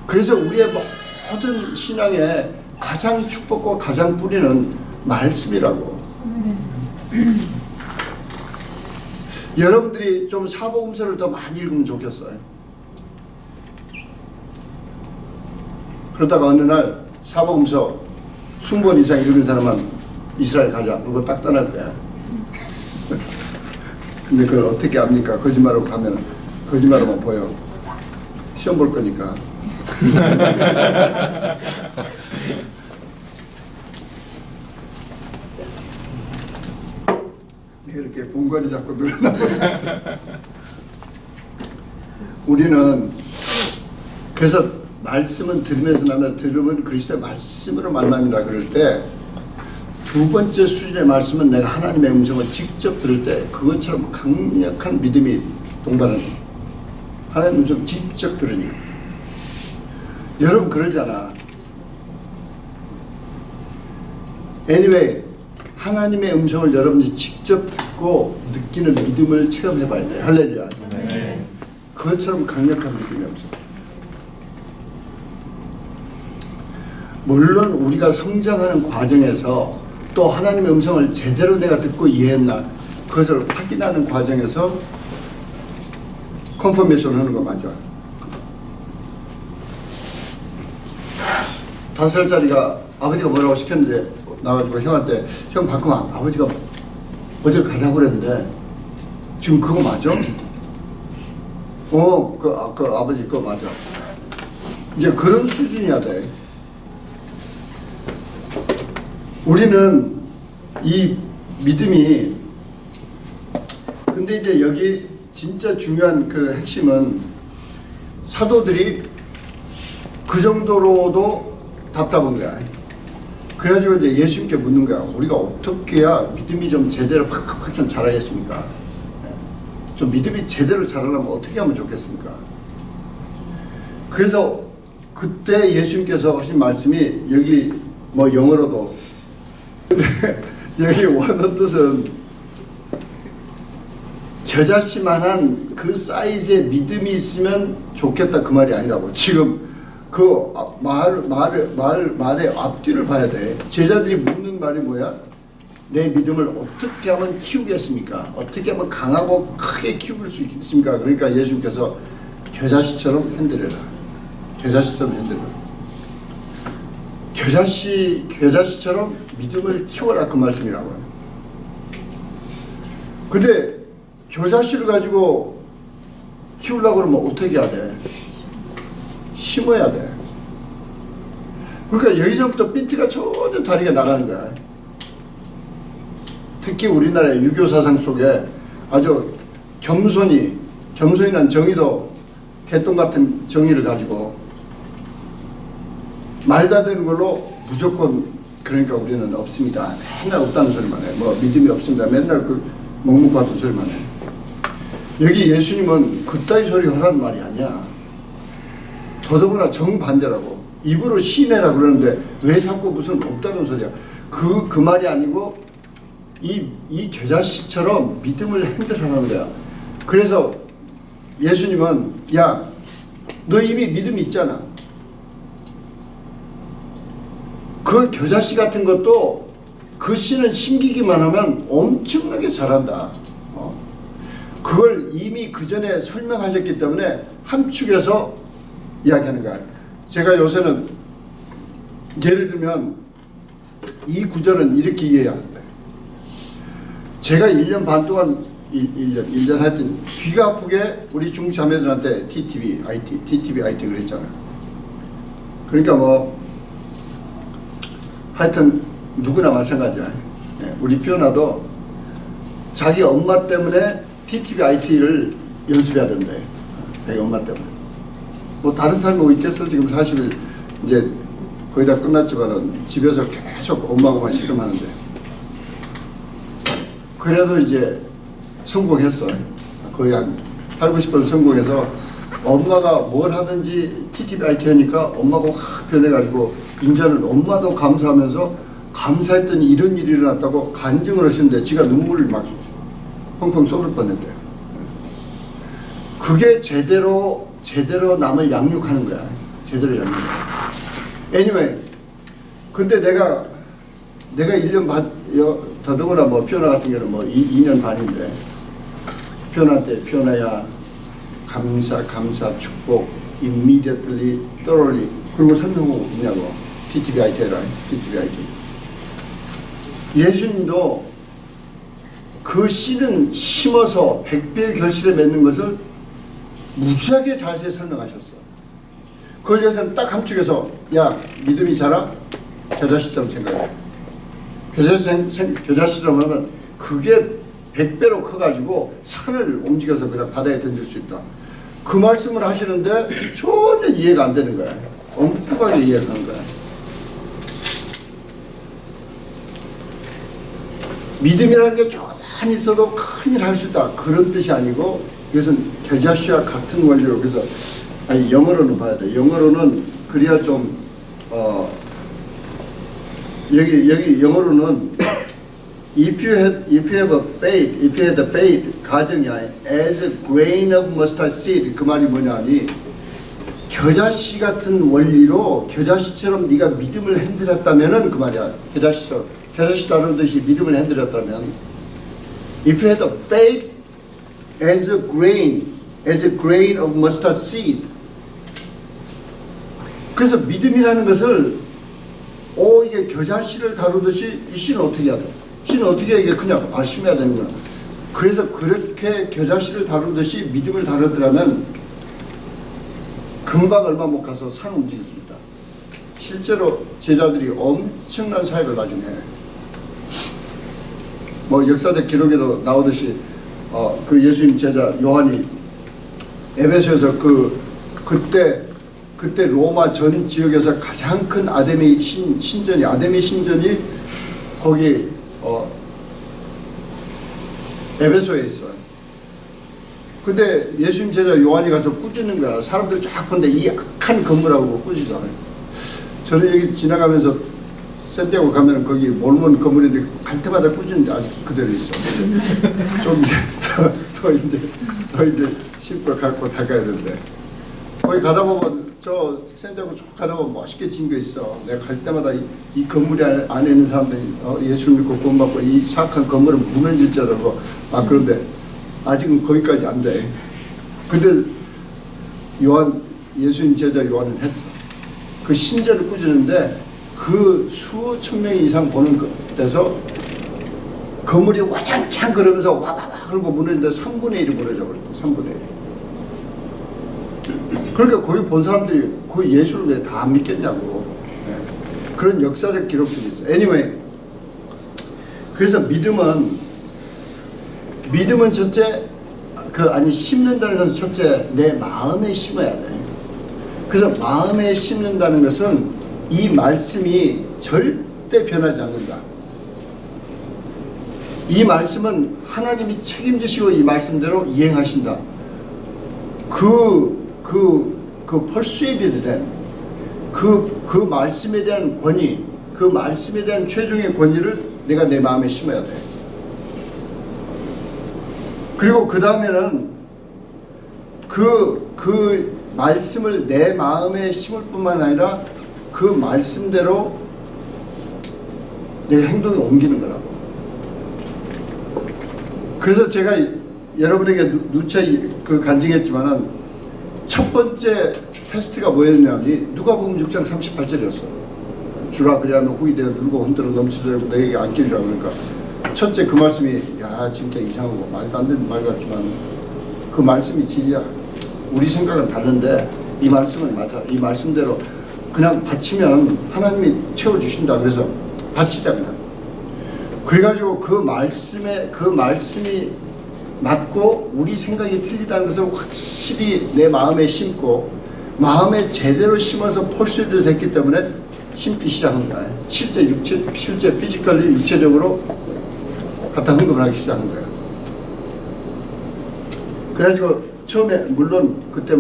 그래서 우리의 모든 신앙의 가장 축복과 가장 뿌리는 말씀이라고. 여러분들이 좀 사복음서를 더 많이 읽으면 좋겠어요. 그러다가 어느 날 사복음서 20번 이상 읽은 사람은 이스라엘 가자. 그거 딱 떠날 거야. 근데 그걸 어떻게 합니까? 거짓말하고 가면 거짓말하면 보여. 시험 볼 거니까. 이렇게 공간이 자꾸 늘어나고 우리는 그래서 말씀은 들으면서 나면 들으면 그리스도의 말씀으로 만남이라 그럴 때 두 번째 수준의 말씀은 내가 하나님의 음성을 직접 들을 때 그것처럼 강력한 믿음이 동반하는 하나님의 음성 직접 들으니까. 여러분 그러잖아. anyway, 하나님의 음성을 여러분이 직접 듣고 느끼는 믿음을 체험해 봐야 돼요. 할렐루야. 네. 그것처럼 강력한 믿음이 없어요. 물론 우리가 성장하는 과정에서 또 하나님의 음성을 제대로 내가 듣고 이해했나 그것을 확인하는 과정에서 컨퍼메이션 하는 거 맞아. 5살짜리가 아버지가 뭐라고 시켰는데 나가지고 형한테 형 바꾸면 아버지가 어딜 가자고 그랬는데 지금 그거 맞아? 그 아버지 그거 맞아. 이제 그런 수준이야 돼. 우리는 이 믿음이 근데 이제 여기 진짜 중요한 그 핵심은 사도들이 그 정도로도 답답한 거야. 그래가지고 이제 예수님께 묻는 거야. 우리가 어떻게 해야 믿음이 좀 제대로 팍팍팍 좀 자라겠습니까? 좀 믿음이 제대로 자라려면 어떻게 하면 좋겠습니까? 그래서 그때 예수님께서 하신 말씀이 여기 뭐 영어로도 근데 여기 원어 뜻은 겨자씨만한 그 사이즈의 믿음이 있으면 좋겠다 그 말이 아니라고. 지금 그 말의 앞뒤를 봐야 돼. 제자들이 묻는 말이 뭐야? 내 믿음을 어떻게 하면 키우겠습니까? 어떻게 하면 강하고 크게 키울 수 있습니까? 그러니까 예수님께서 겨자씨처럼 흔들어라. 겨자씨처럼 흔들어라. 겨자씨처럼 믿음을 키워라 그 말씀이라고요. 근데 겨자씨를 가지고 키우려고 그러면 어떻게 해야 돼? 심어야 돼. 그러니까 여기서부터 핀트가 전혀 다르게 나가는 거야. 특히 우리나라의 유교 사상 속에 아주 겸손이란 정의도 개똥 같은 정의를 가지고 말도 안 되는 걸로 무조건 그러니까 우리는 없습니다. 맨날 없다는 소리만 해. 뭐 믿음이 없습니다. 맨날 그 묵묵 같은 소리만 해. 여기 예수님은 그따위 소리 하라는 말이 아니야. 더더구나 정반대라고. 입으로 시내라 그러는데 왜 자꾸 무슨 없다는 소리야. 그 말이 아니고 이 겨자씨처럼 믿음을 행동하라는 거야. 그래서 예수님은 야, 너 이미 믿음이 있잖아. 그 겨자씨 같은 것도 그 씨는 심기기만 하면 엄청나게 자란다. 그걸 이미 그 전에 설명하셨기 때문에 함축해서 이야기하는 거야. 제가 요새는 예를 들면 이 구절은 이렇게 이해하는데 제가 1년 반 동안 1년 하여튼 귀가 아프게 우리 중자매들한테 TTV IT 그랬잖아요. 그러니까 뭐 하여튼 누구나 마찬가지야. 우리 피오나도 자기 엄마 때문에 TTV IT를 연습해야 된대. 자기 엄마 때문에. 뭐 다른 사람이 뭐 있겠어. 지금 사실 이제 거의 다 끝났지만은 집에서 계속 엄마하고만 씨름하는데. 그래도 이제 성공했어. 거의 한 80~90% 성공해서 엄마가 뭘 하든지 TTV IT 하니까 엄마가 확 변해가지고 인자는 엄마도 감사하면서 감사했더니 이런 일이 일어났다고 간증을 하시는데 지가 눈물을 막 펑펑 쏟을 뻔했대요. 그게 제대로 남을 양육하는 거야. 제대로 양육. anyway, 근데 내가 1년 반, 더더구나 뭐 피오나 같은 경우는 뭐 2년 반인데 피오나한테 피오나야 감사 축복 immediately thoroughly 그리고 설명하고 있냐고. TTV IT 해라. TTV IT. 예수님도 그 씨는 심어서 100배의 결실에 맺는 것을 무지하게 자세히 설명하셨어. 그걸 예수님 딱 함축해서 야 믿음이 자라? 겨자씨처럼 생각해. 겨자씨처럼 하면 그게 100배로 커가지고 산을 움직여서 그냥 바다에 던질 수 있다. 그 말씀을 하시는데 전혀 이해가 안 되는 거야. 엉뚱하게 이해하는 거야. 믿음이라는 게 조금만 있어도 큰일 할 수 있다. 그런 뜻이 아니고 이것은 겨자씨와 같은 원리로. 그래서 아니 영어로는 봐야 돼. 영어로는 그래야 좀 여기 영어로는 if you have a faith, if you had a faith, 가정이 아니 as a grain of mustard seed. 그 말이 뭐냐니 겨자씨 같은 원리로 겨자씨처럼 네가 믿음을 흔들었다면은 그 말이야. 겨자씨 다루듯이 믿음을 흔들었다면 if you had a faith as a grain of mustard seed. 그래서 믿음이라는 것을 이게 겨자씨를 다루듯이 이 씨는 어떻게 해야 돼? 씨는 어떻게 이게 그냥 심어야 되는구나. 그래서 그렇게 겨자씨를 다루듯이 믿음을 다루더라면 금방 얼마 못 가서 산을 움직일 수 있다. 실제로 제자들이 엄청난 사역을 나중에 뭐 역사적 기록에도 나오듯이 그 예수님 제자 요한이 에베소에서 그때 로마 전 지역에서 가장 큰 아데미 신전이 거기 에베소에 있어요. 근데 예수님 제자 요한이 가서 꾸짖는 거야. 사람들 쫙 보는데 이 악한 건물하고 꾸짖잖아요. 저는 여기 지나가면서 샌디에고 가면 거기 몰몬 건물인데 갈 때마다 꾸짖는데 아직 그대로 있어. 좀 이제 더 이제 씹고 갖고 닦아야 되는데 거기 가다 보면 저 샌디에고 쭉 가다 보면 멋있게 진 거 있어. 내가 갈 때마다 이 건물 안에 있는 사람들이 예수 믿고 구원받고 이 사악한 건물은 무너질 줄 알고 그런데 아직은 거기까지 안 돼. 근데 예수님 제자 요한은 했어. 그 신전을 꾸짖는데 그 수천 명 이상 보는 데서 건물이 와장창 그러면서 와와와 그러고 무너지는데 3분의 1이 무너져 버렸어. 3분의 1. 그러니까 거기 본 사람들이 그 예수를 왜 다 안 믿겠냐고. 네. 그런 역사적 기록들이 있어. Anyway, 그래서 믿음은 첫째 심는다는 것은 첫째 내 마음에 심어야 돼. 그래서 마음에 심는다는 것은 이 말씀이 절대 변하지 않는다. 이 말씀은 하나님이 책임지시고 이 말씀대로 이행하신다. persuaded 된 그 말씀에 대한 권위, 그 말씀에 대한 최종의 권위를 내가 내 마음에 심어야 돼. 그리고 그 다음에는 그 말씀을 내 마음에 심을 뿐만 아니라 그 말씀대로 내 행동에 옮기는 거라고. 그래서 제가 여러분에게 누차 간증했지만은 첫 번째 테스트가 뭐였냐면 누가복음 6장 38절이었어. 주라 그리하면 후이 되어 늘고 흔들어 넘치더라도 내게 안겨주라. 그러니까 첫째 그 말씀이 진짜 이상하고 말도 안 되는 말 같지만 그 말씀이 진리야. 우리 생각은 다른데 이 말씀은 맞아. 이 말씀대로 그냥 바치면 하나님이 채워주신다. 그래서 바치자 그냥. 그래가지고 그 말씀이 맞고 우리 생각이 틀리다는 것을 확실히 내 마음에 심고 마음에 제대로 심어서 폴스도 됐기 때문에 심기 시작한 거야. 실제 피지컬리 육체적으로 갖다 흥금을 하기 시작한 거야. 그래가지고 처음에 물론 그때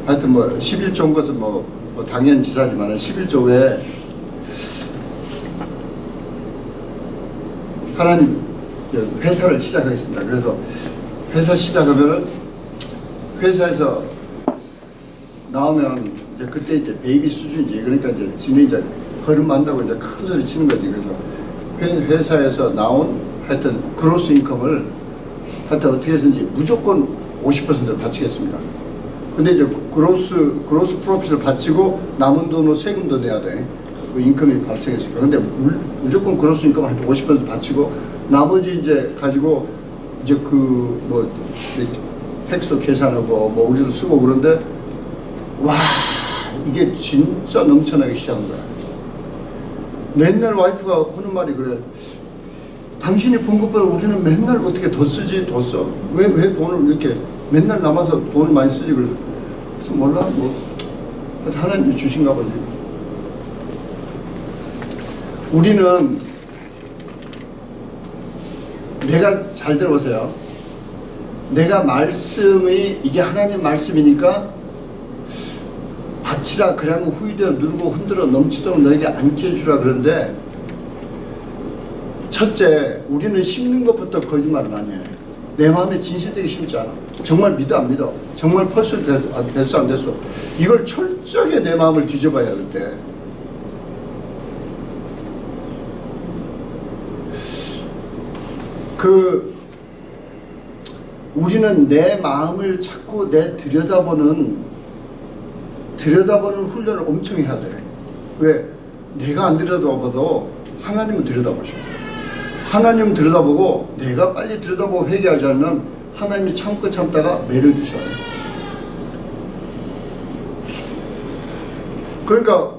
하여튼 11조인 것은 당연지사지만 11조 외에 하나님 회사를 시작하겠습니다. 그래서 회사 시작하면은 회사에서 나오면 이제 그때 이제 베이비 수준이지. 그러니까 이제 지는 이제 걸음한다고 이제 큰 소리 치는 거지. 그래서 회사에서 나온 하여튼 그로스 인컴을 하여튼 어떻게 해서든지 무조건 50%를 바치겠습니다. 근데 이제 그로스 프로핏을 바치고 남은 돈으로 세금도 내야 돼. 그 인컴이 발생했으니까. 근데 무조건 그로스 인컴을 한 50% 바치고 나머지 이제 가지고 이제 텍스도 계산하고 우리도 쓰고 그런데 와 이게 진짜 넘쳐나기 시작한 거야. 맨날 와이프가 하는 말이 그래. 당신이 본 것보다 우리는 맨날 어떻게 더 쓰지 더 써. 왜 돈을 이렇게 맨날 남아서 돈을 많이 쓰지. 그래서 몰라 하나님이 주신가 보지. 우리는 내가 잘 들어보세요. 내가 말씀이 이게 하나님 말씀이니까 바치라 그냥 후이대로 누르고 흔들어 넘치도록 너에게 앉게 해주라. 그런데 첫째, 우리는 심는 것부터 거짓말을 많이 해. 내 마음에 진실되게 심지 않아. 정말 믿어 안 믿어? 정말 펄스 됐어 안 됐어? 이걸 철저하게 내 마음을 뒤져봐야 돼. 우리는 내 마음을 자꾸 들여다보는 훈련을 엄청 해야 돼. 왜? 내가 안 들여다봐도 하나님은 들여다보셔. 하나님은 들여다보고 내가 빨리 들여다보고 회개하지 않으면 하나님이 참다가 매를 드셔요. 그러니까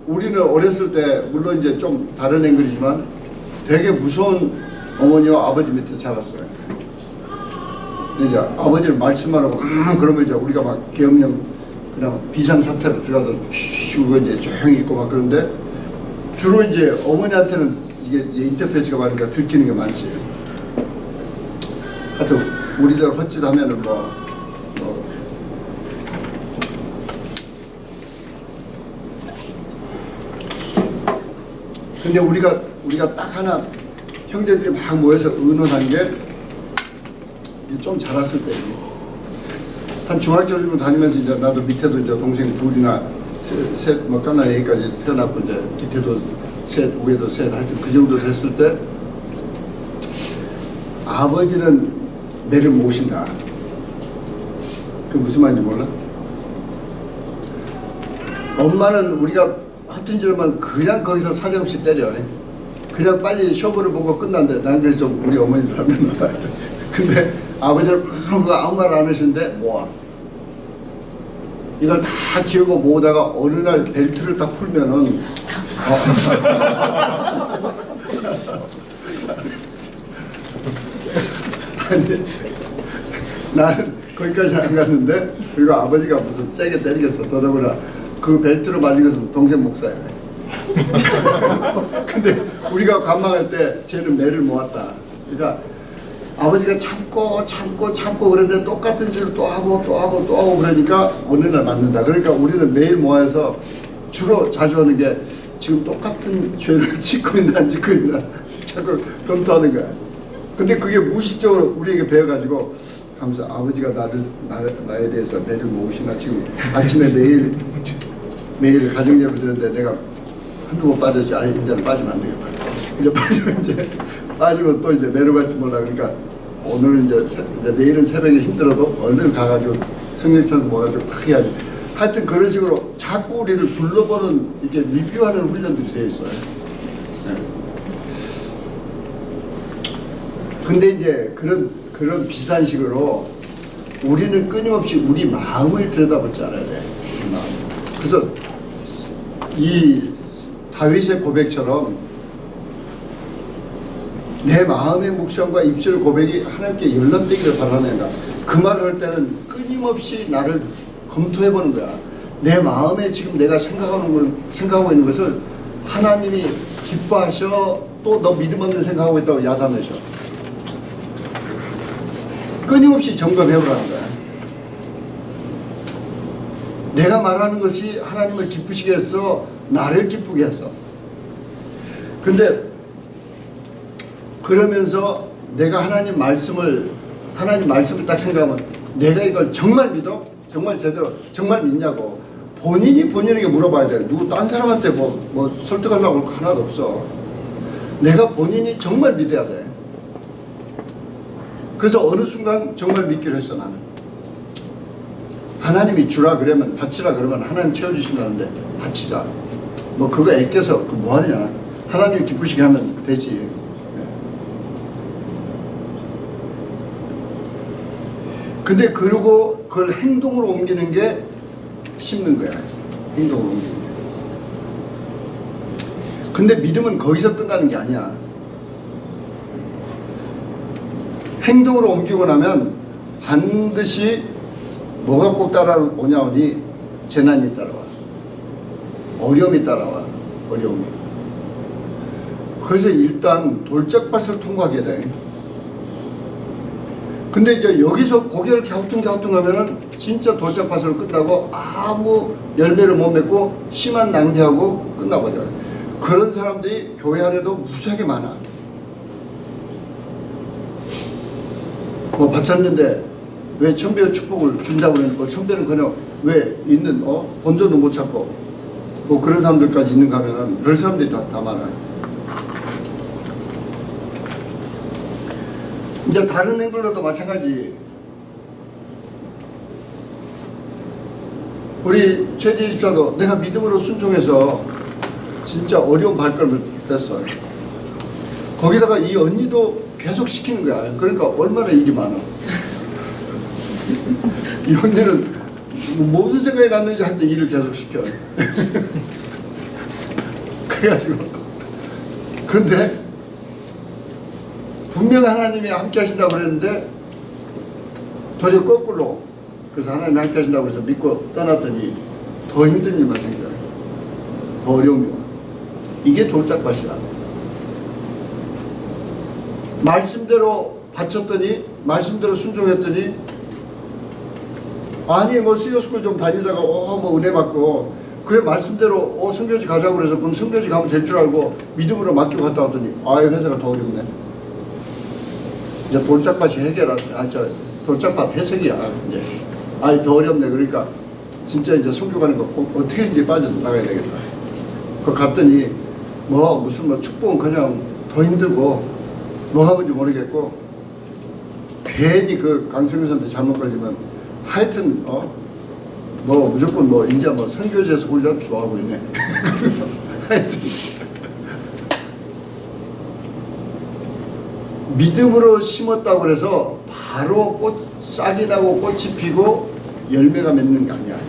우리는 어렸을 때 물론 이제 좀 다른 앵글이지만 되게 무서운 어머니와 아버지 밑에 자랐어요. 이제 아버지를 말씀하라고 그러면 이제 우리가 막 계엄령 그냥 비상사태로 들어가서 쉬고 이제 조용히 있고 막 그런데 주로 이제 어머니한테는 이게 인터페이스가 많으니까 들키는 게 많지. 하여튼 우리들 헛짓하면은 근데 우리가 딱 하나 형제들이 막 모여서 의논한 게 좀 자랐을 때 한 중학교 정도 다니면서 이제 나도 밑에도 이제 동생 둘이나 셋 뭐 깐나 여기까지 태어났고 이제 밑에도 셋 위에도 셋 하여튼 그 정도 됐을 때 아버지는 매를 모신다. 그 무슨 말인지 몰라? 엄마는 우리가 하여튼 지르면 그냥 거기서 사정없이 때려. 그냥 빨리 쇼부를 보고 끝난대. 난 그래서 좀 우리 어머니를 하면 근데 아버지는 아무 말 안 하시는데 모아. 이걸 다 기억하고 모으다가 어느 날 벨트를 딱 풀면은 아니 나는 거기까지 안 갔는데 그리고 아버지가 무슨 세게 때리겠어. 더더구나 그 벨트로 맞은 것은 동생 목사야. 근데 우리가 관망할 때 쟤는 매를 모았다. 그러니까 아버지가 참고 그런데 똑같은 짓을 또 하고 그러니까 어느 날 맞는다. 그러니까 우리는 매일 모아서 주로 자주 하는 게 지금 똑같은 죄를 짓고 있나 안 짓고 있나 자꾸 검토하는 거야. 근데 그게 무의식적으로 우리에게 배워가지고 가면서 아버지가 나에 대해서 매를 모으시나 지금 아침에 매일 가정예배 드는데 내가 한두 번 빠졌지. 이제는 빠지면 안 되겠다. 이제 빠지면 또 이제 매로 갈지 몰라. 그러니까 오늘은 이제 내일은 새벽에 힘들어도 얼른 가가지고 성경 찾아서 모아가지고 크게 하지. 하여튼 그런 식으로 자꾸 우리를 불러보는 이렇게 리뷰하는 훈련들이 되어 있어요. 네. 근데 이제 그런 비슷한 식으로 우리는 끊임없이 우리 마음을 들여다볼 줄 알아야 돼. 마음. 그래서 이 다윗의 고백처럼 내 마음의 묵상과 입술의 고백이 하나님께 연락되기를 바라는가. 그 말을 할 때는 끊임없이 나를 검토해보는 거야. 내 마음에 지금 내가 생각하고 있는 것을 하나님이 기뻐하셔. 또 너 믿음 없는 생각하고 있다고 야단하셔. 끊임없이 점검해보라는 거야. 내가 말하는 것이 하나님을 기쁘시게 했어? 나를 기쁘게 했어? 근데 그러면서 내가 하나님 말씀을 딱 생각하면 내가 이걸 정말 믿어? 정말 제대로 정말 믿냐고 본인에게 물어봐야 돼. 누구 딴 사람한테 뭐 설득하려고 할 거 하나도 없어. 내가 본인이 정말 믿어야 돼. 그래서 어느 순간 정말 믿기로 했어. 나는 하나님이 주라 그러면 바치라 그러면 하나님 채워주신다는데 바치자. 뭐 그거 애껴서 그 뭐하냐. 하나님이 기쁘시게 하면 되지. 근데 그러고 그걸 행동으로 옮기는 게 심는 거야. 행동으로 옮기는 게. 근데 믿음은 거기서 끝나는 게 아니야. 행동으로 옮기고 나면 반드시 뭐가 꼭 따라오냐 하니 재난이 따라와. 어려움이 따라와. 어려움이. 그래서 일단 돌짝밭을 통과하게 돼. 근데 이제 여기서 고개를 갸우뚱하면은 진짜 돌짝밭으로 끝나고 아무 열매를 못 맺고 씨만 낭비하고 끝나버려요. 그런 사람들이 교회 안에도 무지하게 많아. 뭐 바쳤는데 왜 천배의 축복을 준다고 그러니까 천배는 그냥 왜 있는 본전도 못 찾고 뭐 그런 사람들까지 있는가 하면은 그런 사람들이 다 많아요. 이제 다른 앵글로도 마찬가지. 우리 최재희 집사도 내가 믿음으로 순종해서 진짜 어려운 발걸음을 뺐어요. 거기다가 이 언니도 계속 시키는 거야. 그러니까 얼마나 일이 많아. 이 언니는 무슨 생각이 났는지 하여튼 일을 계속 시켜. 그래가지고 근데 분명 하나님이 함께 하신다고 그랬는데 도리어 거꾸로 그래서 하나님이 함께 하신다고 해서 믿고 떠났더니 더 힘든 일만 생겨요. 더 어려움이 와. 이게 돌짝밭이야. 말씀대로 바쳤더니 말씀대로 순종했더니 아니 뭐 수요스쿨 좀 다니다가 뭐 은혜 받고 그래 말씀대로 선교지 가자고 그래서 그럼 선교지 가면 될 줄 알고 믿음으로 맡기고 갔다 왔더니 회사가 더 어렵네. 이제 돌짝밭이 돌짝밭 해석이야. 이제 더 어렵네. 그러니까 진짜 이제 선교 가는 거 어떻게든지 빠져나가야 되겠다. 그 갔더니 무슨 축복은 그냥 더 힘들고 뭐 하는지 모르겠고 괜히 그 강성교사한테 잘못 걸리면 하여튼 무조건 이제 선교지에서 훈련 좋아하고 있네. 하여튼 믿음으로 심었다고 그래서 바로 싹이 나고 꽃이 피고 열매가 맺는 게 아니야.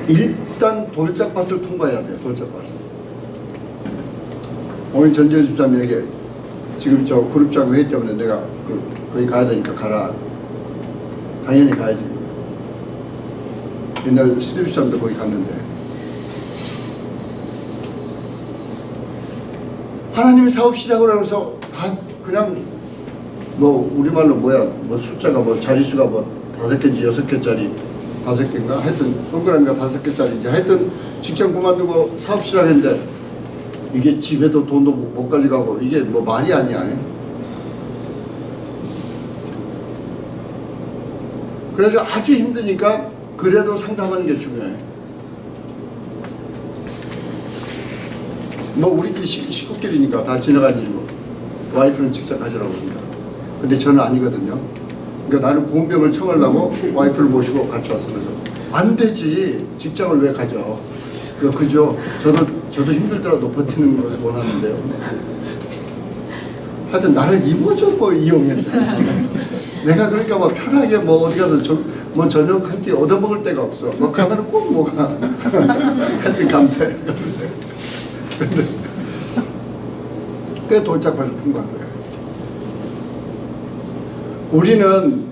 일단 돌짝밭을 통과해야 돼요. 돌짝밭을. 오늘 전재현 집사님에게 지금 저 그룹 짜고 회의 때문에 내가 거기 가야 되니까 가라. 당연히 가야지. 옛날 스티브 집사님도 거기 갔는데 하나님이 사업 시작을 하면서 다 그냥 우리말로 숫자가 자릿수가 5개인지 6개짜리 5개인가 하여튼 동그라미가 5개짜리인지 하여튼 직장 그만두고 사업 시작했는데 이게 집에도 돈도 못 가져가고 이게 말이 아니야. 그래서 아주 힘드니까 그래도 상담하는 게 중요해. 우리끼리 식구끼리니까 다 지나간 일이고 와이프는 직접 가지라고 합니다. 근데 저는 아니거든요. 그러니까 나는 구원병을 청하려고 와이프를 모시고 같이 왔어. 그래서 안 되지. 직장을 왜 가져. 그죠. 저도 힘들더라도 버티는 걸 원하는데요. 하여튼 나를 이모저모 이용했네. 내가 그러니까 편하게 어디 가서 저녁 한 끼 얻어먹을 데가 없어. 가면은 꼭 뭐가. 하여튼 감사해. 근데 꽤 돌짝밭을 통과한 거예요. 우리는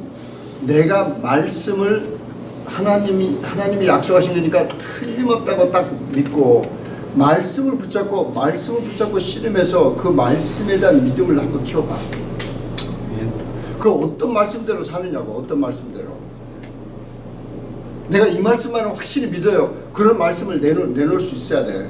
내가 말씀을 하나님이 약속하신 거니까 틀림없다고 딱 믿고 말씀을 붙잡고 씨름해서 그 말씀에 대한 믿음을 한번 키워봐. 그 어떤 말씀대로 사느냐고. 어떤 말씀대로 내가 이 말씀만은 확실히 믿어요. 그런 말씀을 내놓을 수 있어야 돼.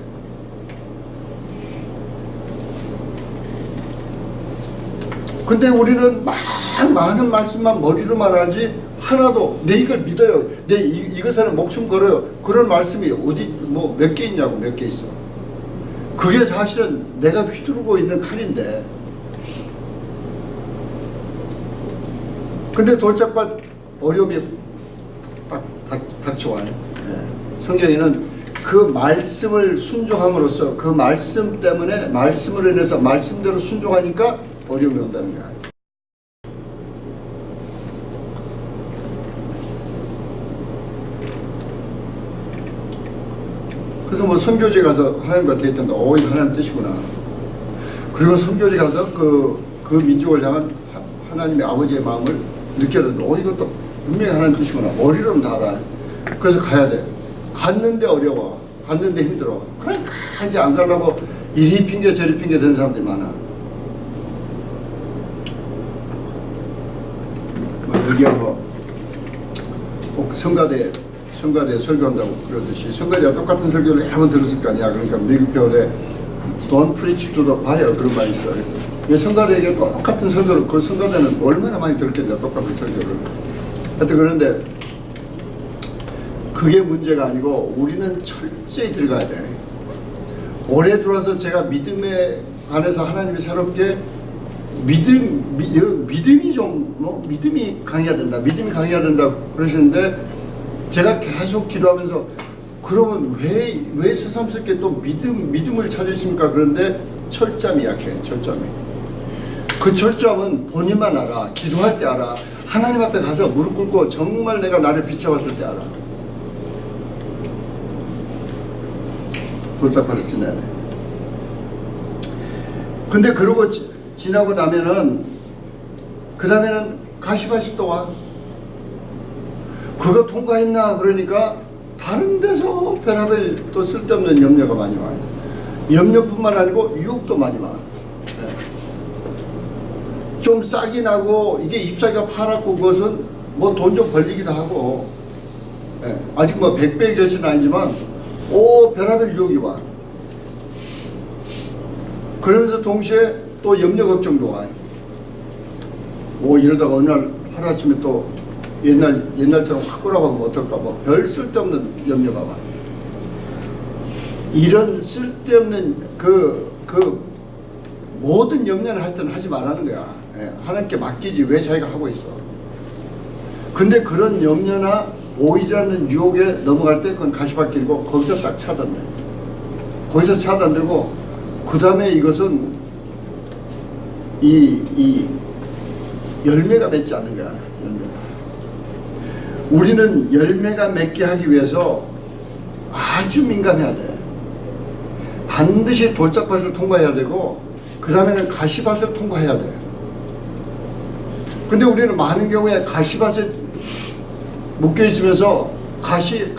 근데 우리는 많은 말씀만 머리로만 하지 하나도 내 이걸 믿어요. 내 이것에는 목숨 걸어요. 그런 말씀이 어디 몇 개 있냐고. 몇 개 있어. 그게 사실은 내가 휘두르고 있는 칼인데. 근데 돌짝밭 어려움이 딱 닥쳐와요. 네. 성경에는 그 말씀을 순종함으로써 그 말씀 때문에 말씀으로 인해서 말씀대로 순종하니까 어려움이 온다는 거야. 그래서 선교지 가서 하나님과 데이트한다. 이거 하나님 뜻이구나. 그리고 선교지 가서 그 민족을 향한 하나님의 아버지의 마음을 느꼈는데 이것도 분명히 하나님 뜻이구나. 머리로는 다 알아. 그래서 가야 돼. 갔는데 어려워. 갔는데 힘들어. 그러니까 이제 안 가려고 이리 핑계 저리 핑계 되는 사람들이 많아. 얘기한 거 성가대 설교한다고 그러듯이 성가대가 똑같은 설교를 여러 번 들었을 거 아니야. 그러니까 미국 교회 Don't preach to the choir 그런 말이 있어요. 왜 성가대에게 똑같은 설교를 그 성가대는 얼마나 많이 들었겠냐 똑같은 설교를. 하여튼 그런데 그게 문제가 아니고 우리는 철저히 들어가야 돼. 올해 들어와서 제가 믿음에 관해서 하나님이 새롭게 믿음이 좀 믿음이 강해야 된다. 믿음이 강해야 된다 그러시는데 제가 계속 기도하면서 그러면 왜 새삼스럽게 또 믿음을 찾으십니까? 그런데 철잠이 약해. 철잠이. 그 철잠은 본인만 알아. 기도할 때 알아. 하나님 앞에 가서 무릎 꿇고 정말 내가 나를 비춰봤을 때 알아. 돌짝밭을 지나야 돼. 근데 그러고 지나고 나면은 그 다음에는 가시밭이 또 와. 그거 통과했나 그러니까 다른 데서 별하별 또 쓸데없는 염려가 많이 와요. 염려뿐만 아니고 유혹도 많이 와. 네. 좀 싸게 나고 이게 잎사귀가 파랗고 그것은 뭐 돈 좀 벌리기도 하고 네. 아직 뭐 100배의 결실은 아니지만 별하별 유혹이 와. 그러면서 동시에 또 염려 걱정도 와. 이러다가 어느 날 하루아침에 또 옛날처럼 확 돌아가면 어떨까 별 쓸데없는 염려가 와. 이런 쓸데없는 그 모든 염려는 하여튼 하지 말라는 거야. 예, 하나님께 맡기지 왜 자기가 하고 있어. 근데 그런 염려나 보이지 않는 유혹에 넘어갈 때 그건 가시밭길이고 거기서 딱 차단돼. 거기서 차단되고 그 다음에 이것은 이 열매가 맺지 않는 거야. 우리는 열매가 맺게 하기 위해서 아주 민감해야 돼. 반드시 돌짝밭을 통과해야 되고 그 다음에는 가시밭을 통과해야 돼. 근데 우리는 많은 경우에 가시밭에 묶여 있으면서 가시에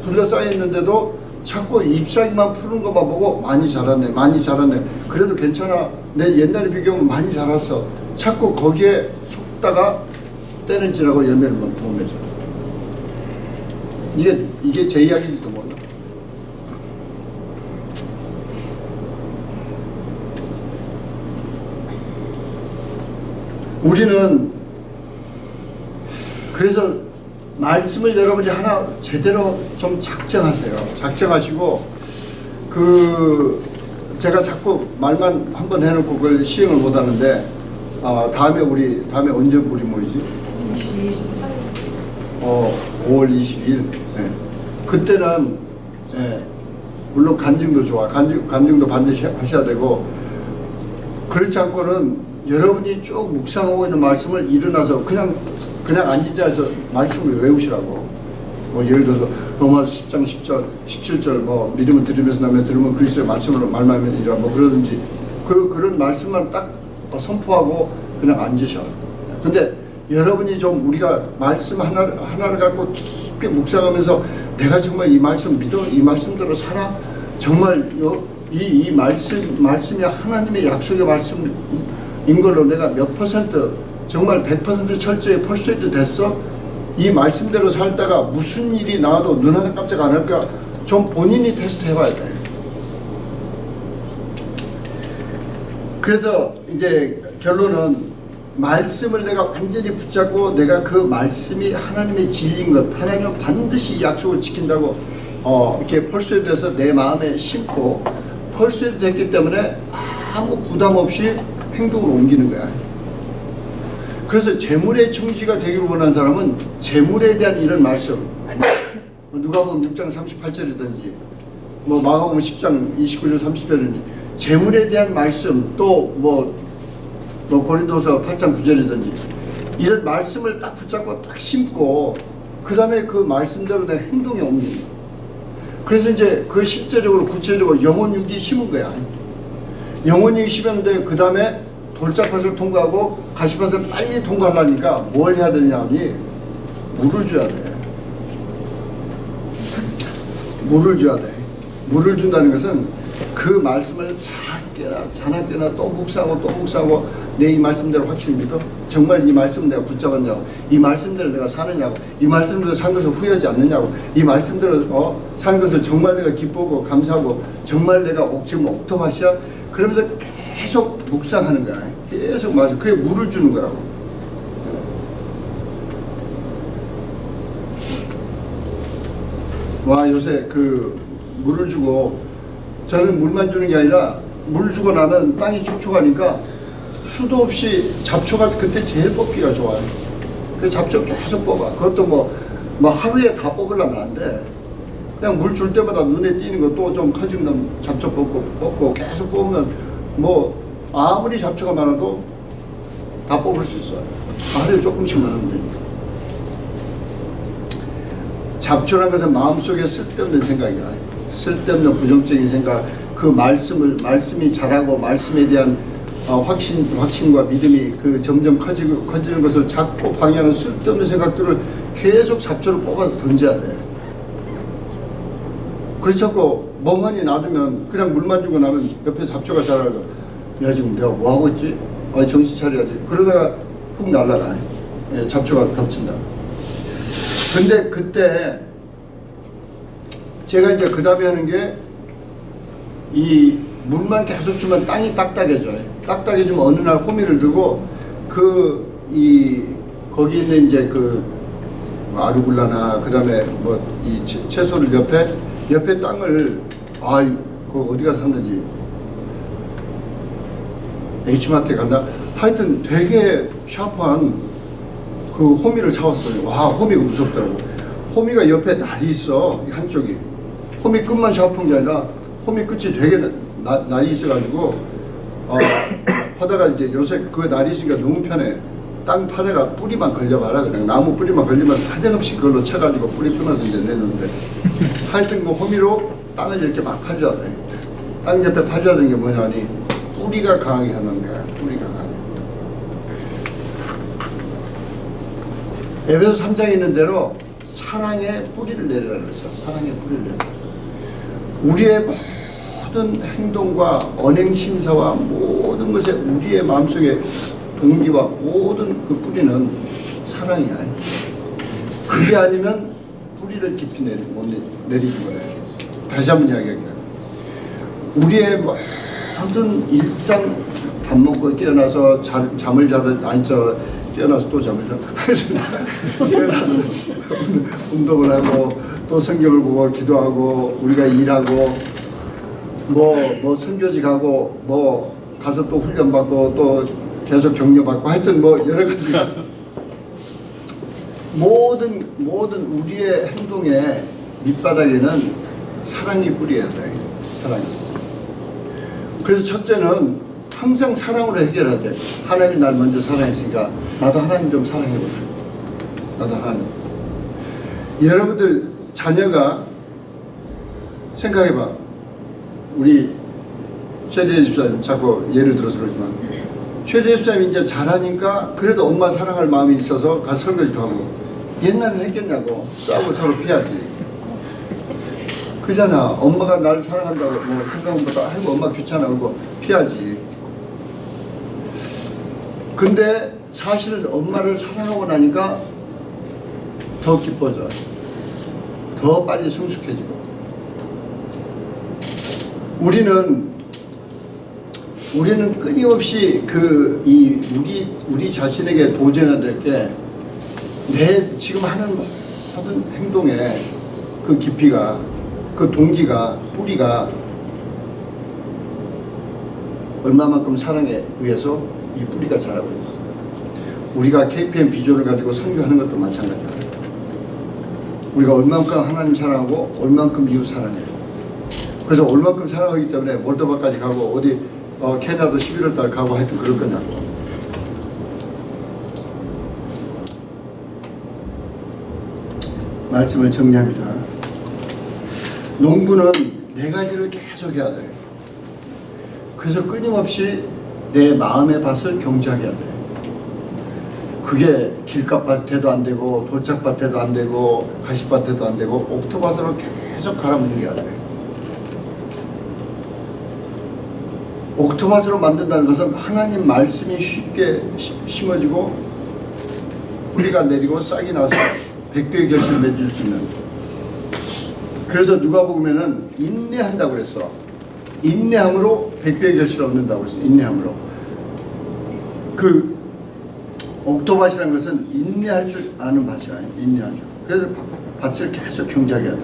둘러싸여 있는데도 자꾸 잎사귀만 푸는 것만 보고 많이 자랐네. 그래도 괜찮아. 내 옛날에 비교하면 많이 자랐어. 자꾸 거기에 속다가 때는 지나고 열매를 못 맺어. 이게 제 이야기일지도 몰라. 우리는 그래서 말씀을 여러분이 하나 제대로 좀 작정하세요. 작정하시고 제가 자꾸 말만 한번 해놓고 그걸 시행을 못하는데 다음에 언제 우리 모이지? 5월 22일. 네. 그때는 물론 간증도 좋아. 간증도 반드시 하셔야 되고 그렇지 않고는 여러분이 쭉 묵상하고 있는 말씀을 일어나서 그냥 앉은 자에서 말씀을 외우시라고. 예를 들어서 로마서 10장 10절 17절 믿음은 들으면서 나면 들으면 그리스도의 말씀으로 말미암으리라 그러든지 그런 말씀만 딱 선포하고 그냥 앉으셔. 근데 여러분이 좀 우리가 말씀 하나를 갖고 깊게 묵상하면서 내가 정말 이 말씀 믿어? 이 말씀대로 살아? 정말 이 말씀이 하나님의 약속의 말씀인 걸로 내가 몇 퍼센트 정말 100% 철저히 퍼슈에이드 됐어? 이 말씀대로 살다가 무슨 일이 나와도 눈 하나 깜짝 안 할까? 좀 본인이 테스트 해봐야 돼. 그래서 이제 결론은 말씀을 내가 완전히 붙잡고 내가 그 말씀이 하나님의 진리인 것, 하나님은 반드시 이 약속을 지킨다고 이렇게 퍼슈에이드 돼서 내 마음에 심고 퍼슈에이드 됐기 때문에 아무 부담 없이 행동으로 옮기는 거야. 그래서 재물의 청지가 되기를 원하는 사람은 재물에 대한 이런 말씀, 누가복음 6장 38절이든지 마가복음 10장 29절 30절이든지 재물에 대한 말씀, 또 고린도서 8장 9절이든지 이런 말씀을 딱 붙잡고 딱 심고 그 다음에 그 말씀대로 내 행동에 옮긴다. 그래서 이제 그 실제적으로 구체적으로 영혼육이 심은 거야. 영혼육이 심었는데 그 다음에 돌짝밭을 통과하고 가시밭을 빨리 통과하려니까 뭘 해야 되냐 하니 물을 줘야 돼. 물을 줘야 돼. 물을 준다는 것은 그 말씀을 자나깨나 또 묵상하고 내 이 말씀대로 확실히 믿어? 정말 이 말씀을 내가 붙잡았냐고, 이 말씀대로 내가 사느냐고, 이 말씀대로 산 것을 후회하지 않느냐고, 이 말씀대로 산 것을 정말 내가 기쁘고 감사하고 정말 내가 지금 옥토밭이야? 그러면서 계속 묵상하는 거야. 계속 맞아. 그게 물을 주는 거라고. 와, 요새 그 물을 주고, 저는 물만 주는 게 아니라 물 주고 나면 땅이 촉촉하니까 수도 없이 잡초가 그때 제일 뽑기가 좋아요. 그 잡초 계속 뽑아. 그것도 뭐 하루에 다 뽑으려면 안 돼. 그냥 물 줄 때마다 눈에 띄는 거 또 좀 커지면 잡초 뽑고 계속 뽑으면 뭐 아무리 잡초가 많아도 다 뽑을 수 있어요. 하루에 조금씩만 하면 되니까. 잡초라는 것은 마음속에 쓸데없는 생각이야. 쓸데없는 부정적인 생각, 그 말씀이 자라고 말씀에 대한 확신과 믿음이 그 점점 커지는 것을 자꾸 방해하는 쓸데없는 생각들을 계속 잡초를 뽑아서 던져야 돼. 그렇지 않고 멍하니 놔두면 그냥 물만 주고 나면 옆에 잡초가 자라서 야, 지금 내가 뭐 하고 있지? 정신 차려야지. 그러다가 훅 날아가. 잡초가 덮친다. 근데 그때 제가 이제 그 다음에 하는 게 이 물만 계속 주면 땅이 딱딱해져요. 딱딱해지면 어느 날 호미를 들고 거기 있는 이제 그 아루굴라나 그 다음에 뭐 이 채소를 옆에 땅을 그거 어디가 샀는지 H마트에 갔나? 하여튼 되게 샤프한 그 호미를 사왔어요. 와, 호미가 무섭더라고. 호미가 옆에 날이 있어. 한쪽이. 호미 끝만 샤프한 게 아니라 호미 끝이 되게 날이 있어가지고 하다가 이제 요새 그 날이 있으니까 너무 편해. 땅 파다가 뿌리만 걸려봐라. 그냥 나무 뿌리만 걸리면 사정없이 그걸로 쳐가지고 뿌리 끊어서 이제 내놓는데 하여튼 그 호미로 땅을 이렇게 막 파줘야 돼. 땅 옆에 파줘야 되는 게 뭐냐니 뿌리가 강하게 하는 거야. 뿌리가 강하게. 에베소 3장에 있는 대로 사랑의 뿌리를 내리라 그랬어요. 사랑의 뿌리를 내리라. 우리의 모든 행동과 언행 심사와 모든 것에 우리의 마음속에 동기와 모든 그 뿌리는 사랑이야. 그게 아니면 뿌리를 깊이 못 내리는 거예요. 다시 한번 이야기할게요. 우리의 모든 일상 밥 먹고 깨어나서 잠을 자든 깨어나서 또 잠을 자. 깨어나서 운동을 하고 또 성경을 보고 기도하고 우리가 일하고 뭐 선교지 가고 뭐 가서 또 훈련 받고 또 계속 격려 받고 하여튼 뭐 여러 가지 모든 우리의 행동의 밑바닥에는 사랑이 뿌려야 돼. 사랑이. 그래서 첫째는 항상 사랑으로 해결해야 돼. 하나님이 날 먼저 사랑했으니까 나도 하나님 좀 사랑해보자. 나도 하나님. 여러분들 자녀가 생각해봐. 우리 최대희 집사님 자꾸 예를 들어서 그러지만 최대희 집사님이 이제 잘하니까 그래도 엄마 사랑할 마음이 있어서 가서 설거지도 하고 옛날에 했겠냐고 싸우고 서로 피하지. 그잖아. 엄마가 나를 사랑한다고 뭐 생각보다 아이고 엄마 귀찮아 그러고 피하지. 근데 사실은 엄마를 사랑하고 나니까 더 기뻐져. 더 빨리 성숙해지고. 우리는 끊임없이 우리 자신에게 도전해야 될 게 내 지금 하는 모든 행동의 그 깊이가 그 동기가 뿌리가 얼마만큼 사랑에 의해서 이 뿌리가 자라고 있어. 우리가 KPM 비전을 가지고 선교하는 것도 마찬가지야. 우리가 얼만큼 하나님 사랑하고 얼만큼 이웃 사랑해요. 그래서 얼만큼 사랑하기 때문에 몰도바까지 가고 어디 캐나다 11월 달 가고 하여튼 그럴 거냐고. 말씀을 정리합니다. 농부는 네 가지를 계속 해야 돼. 그래서 끊임없이 내 마음의 밭을 경작해야 돼. 그게 길가밭에도 안 되고 돌짝밭에도 안 되고 가시밭에도 안 되고 옥토밭으로 계속 갈아뭉개야 돼. 옥토밭으로 만든다는 것은 하나님 말씀이 쉽게 심어지고 뿌리가 내리고 싹이 나서 백배의 결실을 맺을 수 있는. 그래서 누가복음에는 인내한다고 그랬어. 인내함으로 백배의 결실을 얻는다고 그랬어. 인내함으로. 그 옥토밭이라는 것은 인내할 줄 아는 밭이야. 인내할 줄. 그래서 밭을 계속 경작해야 돼.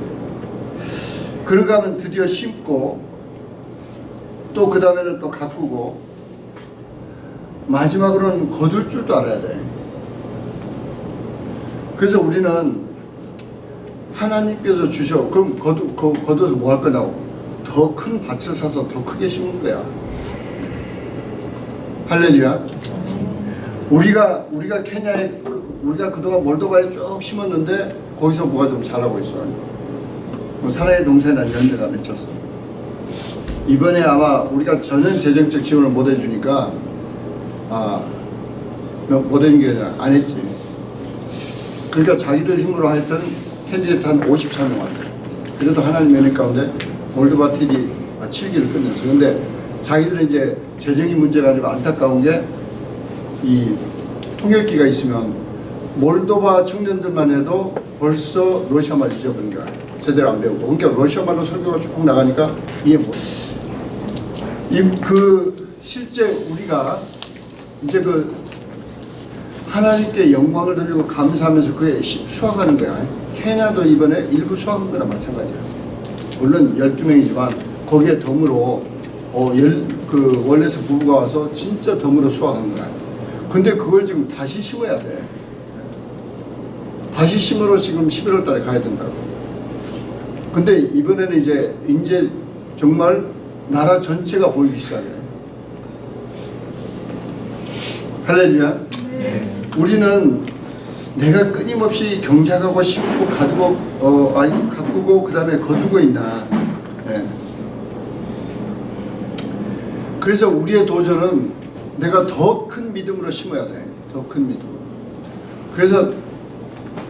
그런가 하면 드디어 심고 또 그 다음에는 또 가꾸고 마지막으로는 거둘 줄도 알아야 돼. 그래서 우리는 하나님께서 주셔. 그럼 거둬서 뭐 할 거냐고. 더 큰 밭을 사서 더 크게 심은 거야. 할렐루야. 우리가 케냐에 우리가 그동안 몰도바에 쭉 심었는데 거기서 뭐가 좀 자라고 있어. 뭐 사랑의 동산이라는 연대가 맺혔어. 이번에 아마 우리가 전혀 재정적 지원을 못 해주니까 못 해준 게 아니라 안 했지. 그러니까 자기들 힘으로 하여튼 캔디데이트 한 54명 왔대. 그래도 하나님 은혜 가운데 몰도바 TD 7기를 끝냈어. 근데 자기들은 이제 재정이 문제 가지고 안타까운 게 이 통역기가 있으면 몰도바 청년들만 해도 벌써 러시아말 잊어버린 거야. 제대로 안 배우고. 그러니까 러시아말로 설교가 쭉 나가니까 이해 못. 실제 우리가 이제 하나님께 영광을 돌리고 감사하면서 그에 수확하는 거야. 케냐도 이번에 일부 수확한 거나 마찬가지야. 물론 12명이지만 거기에 덤으로 월레스 부부가 와서 진짜 덤으로 수확한 거야. 근데 그걸 지금 다시 심어야 돼. 다시 심으러 지금 11월 달에 가야 된다고. 근데 이번에는 이제 정말 나라 전체가 보이기 시작해. 할렐루야. 네. 우리는 내가 끊임없이 경작하고 심고 가꾸고 그 다음에 거두고 있나. 네. 그래서 우리의 도전은 내가 더 큰 믿음으로 심어야 돼. 더 큰 믿음. 그래서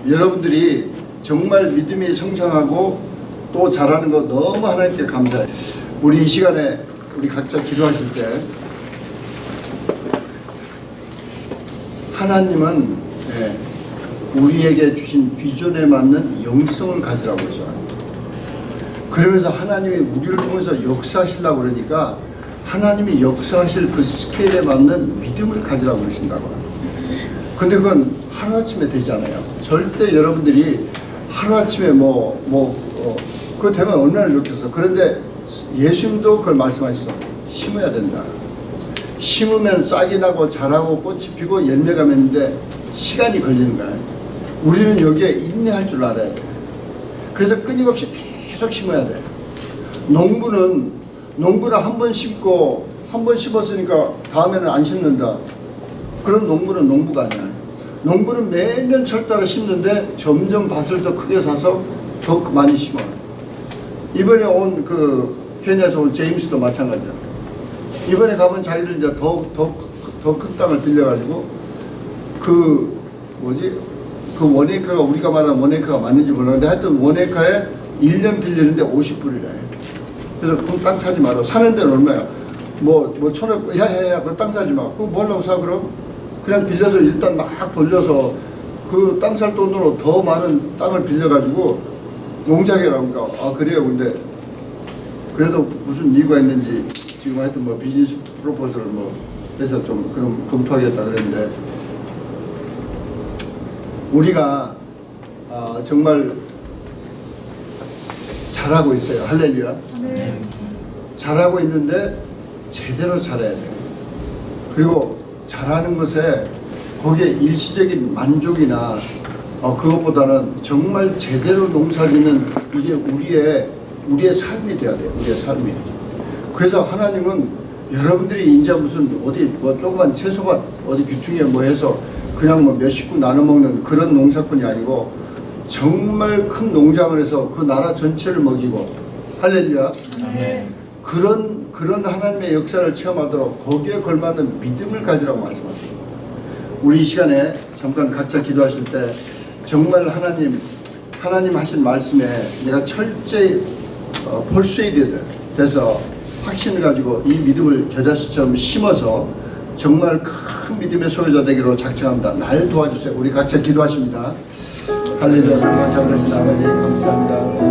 여러분들이 정말 믿음이 성장하고 또 잘하는 거 너무 하나님께 감사해. 우리 이 시간에 우리 각자 기도하실 때 하나님은 우리에게 주신 비전에 맞는 영성을 가지라고 했어요. 그러면서 하나님이 우리를 통해서 역사하시려고 그러니까 하나님이 역사하실 그 스케일에 맞는 믿음을 가지라고 그러신다고. 근데 그건 하루아침에 되지 않아요. 절대 여러분들이 하루아침에 그거 되면 얼마나 좋겠어. 그런데 예수님도 그걸 말씀하셨어. 심어야 된다. 심으면 싹이 나고 자라고 꽃이 피고 열매가 맺는데 시간이 걸리는 거야. 우리는 여기에 인내할 줄 알아야 돼. 그래서 끊임없이 계속 심어야 돼. 농부는 한 번 심고 한 번 심었으니까 다음에는 안 심는다. 그런 농부는 농부가 아니야. 농부는 매년 철따라 심는데 점점 밭을 더 크게 사서 더 많이 심어. 이번에 온 케냐에서 온 제임스도 마찬가지야. 이번에 가면 자기들 이제 더 큰 땅을 빌려가지고 그 원에이커가 우리가 말하는 원에이커가 맞는지 모르는데 하여튼 원에이커에 1년 빌리는데 50불이래. 그래서 그 땅 사지 마라. 사는 데는 얼마야? 천억, 야야야, 그 땅 사지 마. 그거 뭐 하려고 사, 그럼? 그냥 빌려서 일단 막 돌려서 그 땅 살 돈으로 더 많은 땅을 빌려가지고 농장이라고 하니까, 그래요. 근데 그래도 무슨 이유가 있는지 지금 하여튼 비즈니스 프로포즈를 해서 좀 그럼 검토하겠다 그랬는데 우리가 정말 잘하고 있어요. 할렐루야. 네. 잘하고 있는데 제대로 잘해야 돼요. 그리고 잘하는 것에 거기에 일시적인 만족이나 그것보다는 정말 제대로 농사짓는 이게 우리의 삶이 돼야 돼요. 우리의 삶이. 그래서 하나님은 여러분들이 이제 무슨 조그만 채소밭 귀퉁이에 해서 그냥 몇 식구 나눠 먹는 그런 농사꾼이 아니고 정말 큰 농장을 해서 그 나라 전체를 먹이고 할렐루야. 네. 그런 하나님의 역사를 체험하도록 거기에 걸맞는 믿음을 가지라고 말씀하십니다. 우리 이 시간에 잠깐 각자 기도하실 때 정말 하나님 하신 말씀에 내가 철저히 persuaded 돼서 확신을 가지고 이 믿음을 저 자식처럼 심어서 정말 큰 믿음의 소유자 되기로 작정합니다. 날 도와주세요. 우리 각자 기도하십니다. 할렐루야. 감사합니다. 아버지 감사합니다.